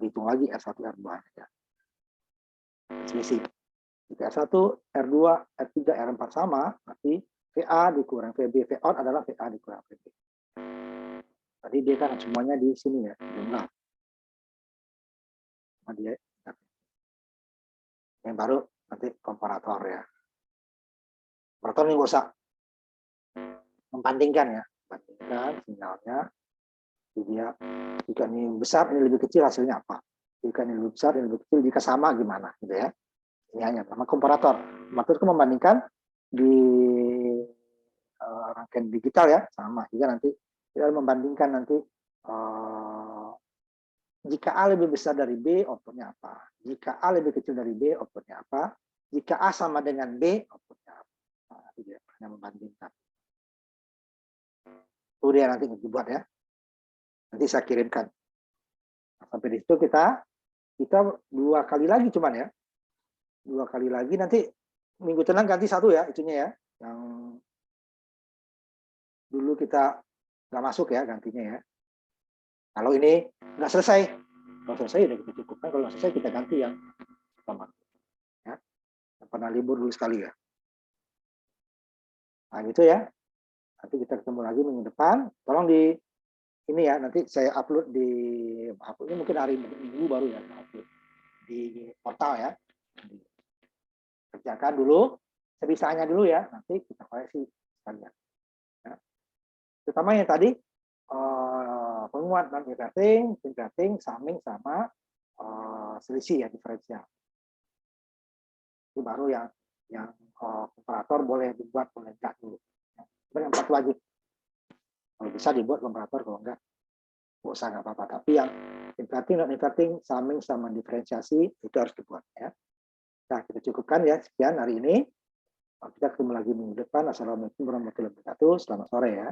dihitung lagi R1, R2. Ya. Selisih. Jika R1, R2, R3, R4 sama, berarti VA dikurang VB. VOUT adalah VA dikurang VB. Tadi dia kan semuanya di sini ya, jumlah. Dia. Yang baru nanti komparator ya. Komparator ini nggak usah membandingkan ya. Bandingkan sinyalnya. Dia jika ini besar, ini lebih kecil, hasilnya apa? Jika ini lebih besar, ini lebih kecil, jika sama gimana? Gitu ya. Ini hanya nama komparator. Komparator itu membandingkan di rangkaian digital ya, sama. Juga nanti kita membandingkan nanti jika A lebih besar dari B, outputnya apa? Jika A lebih kecil dari B, outputnya apa? Jika A sama dengan B, outputnya apa? Nah, itu dia hanya membandingkan. Itu dia nanti dibuat ya. Nanti saya kirimkan. Nah, sampai di situ kita 2 kali lagi cuman ya. 2 kali lagi nanti minggu tenang ganti 1 ya itunya ya. Yang dulu kita nggak masuk ya gantinya ya. Kalau ini nggak selesai, kalau selesai udah kita cukupkan. Kalau nggak selesai kita ganti yang pertama. Ya. Yang pernah libur dulu sekali ya. Nah gitu ya. Nanti kita ketemu lagi minggu depan. Tolong di ini ya, nanti saya upload ini mungkin hari Minggu baru ya upload di portal ya. Kerjakan dulu sebisanya dulu ya, nanti kita koreksi sekalian. Ya. Terutama yang tadi penguat non inverting, summing sama selisih ya, diferensial. Itu baru yang komparator boleh dibuat, boleh enggak dulu. Yang 4 wajib. Kalau bisa dibuat komparator, kalau enggak nggak usah, nggak apa-apa. Tapi yang inverting, non inverting, summing sama diferensiasi itu harus dibuat ya. Nah, kita cukupkan ya, sekian hari ini. Kita ketemu lagi minggu depan. Assalamualaikum warahmatullahi wabarakatuh. Selamat sore ya.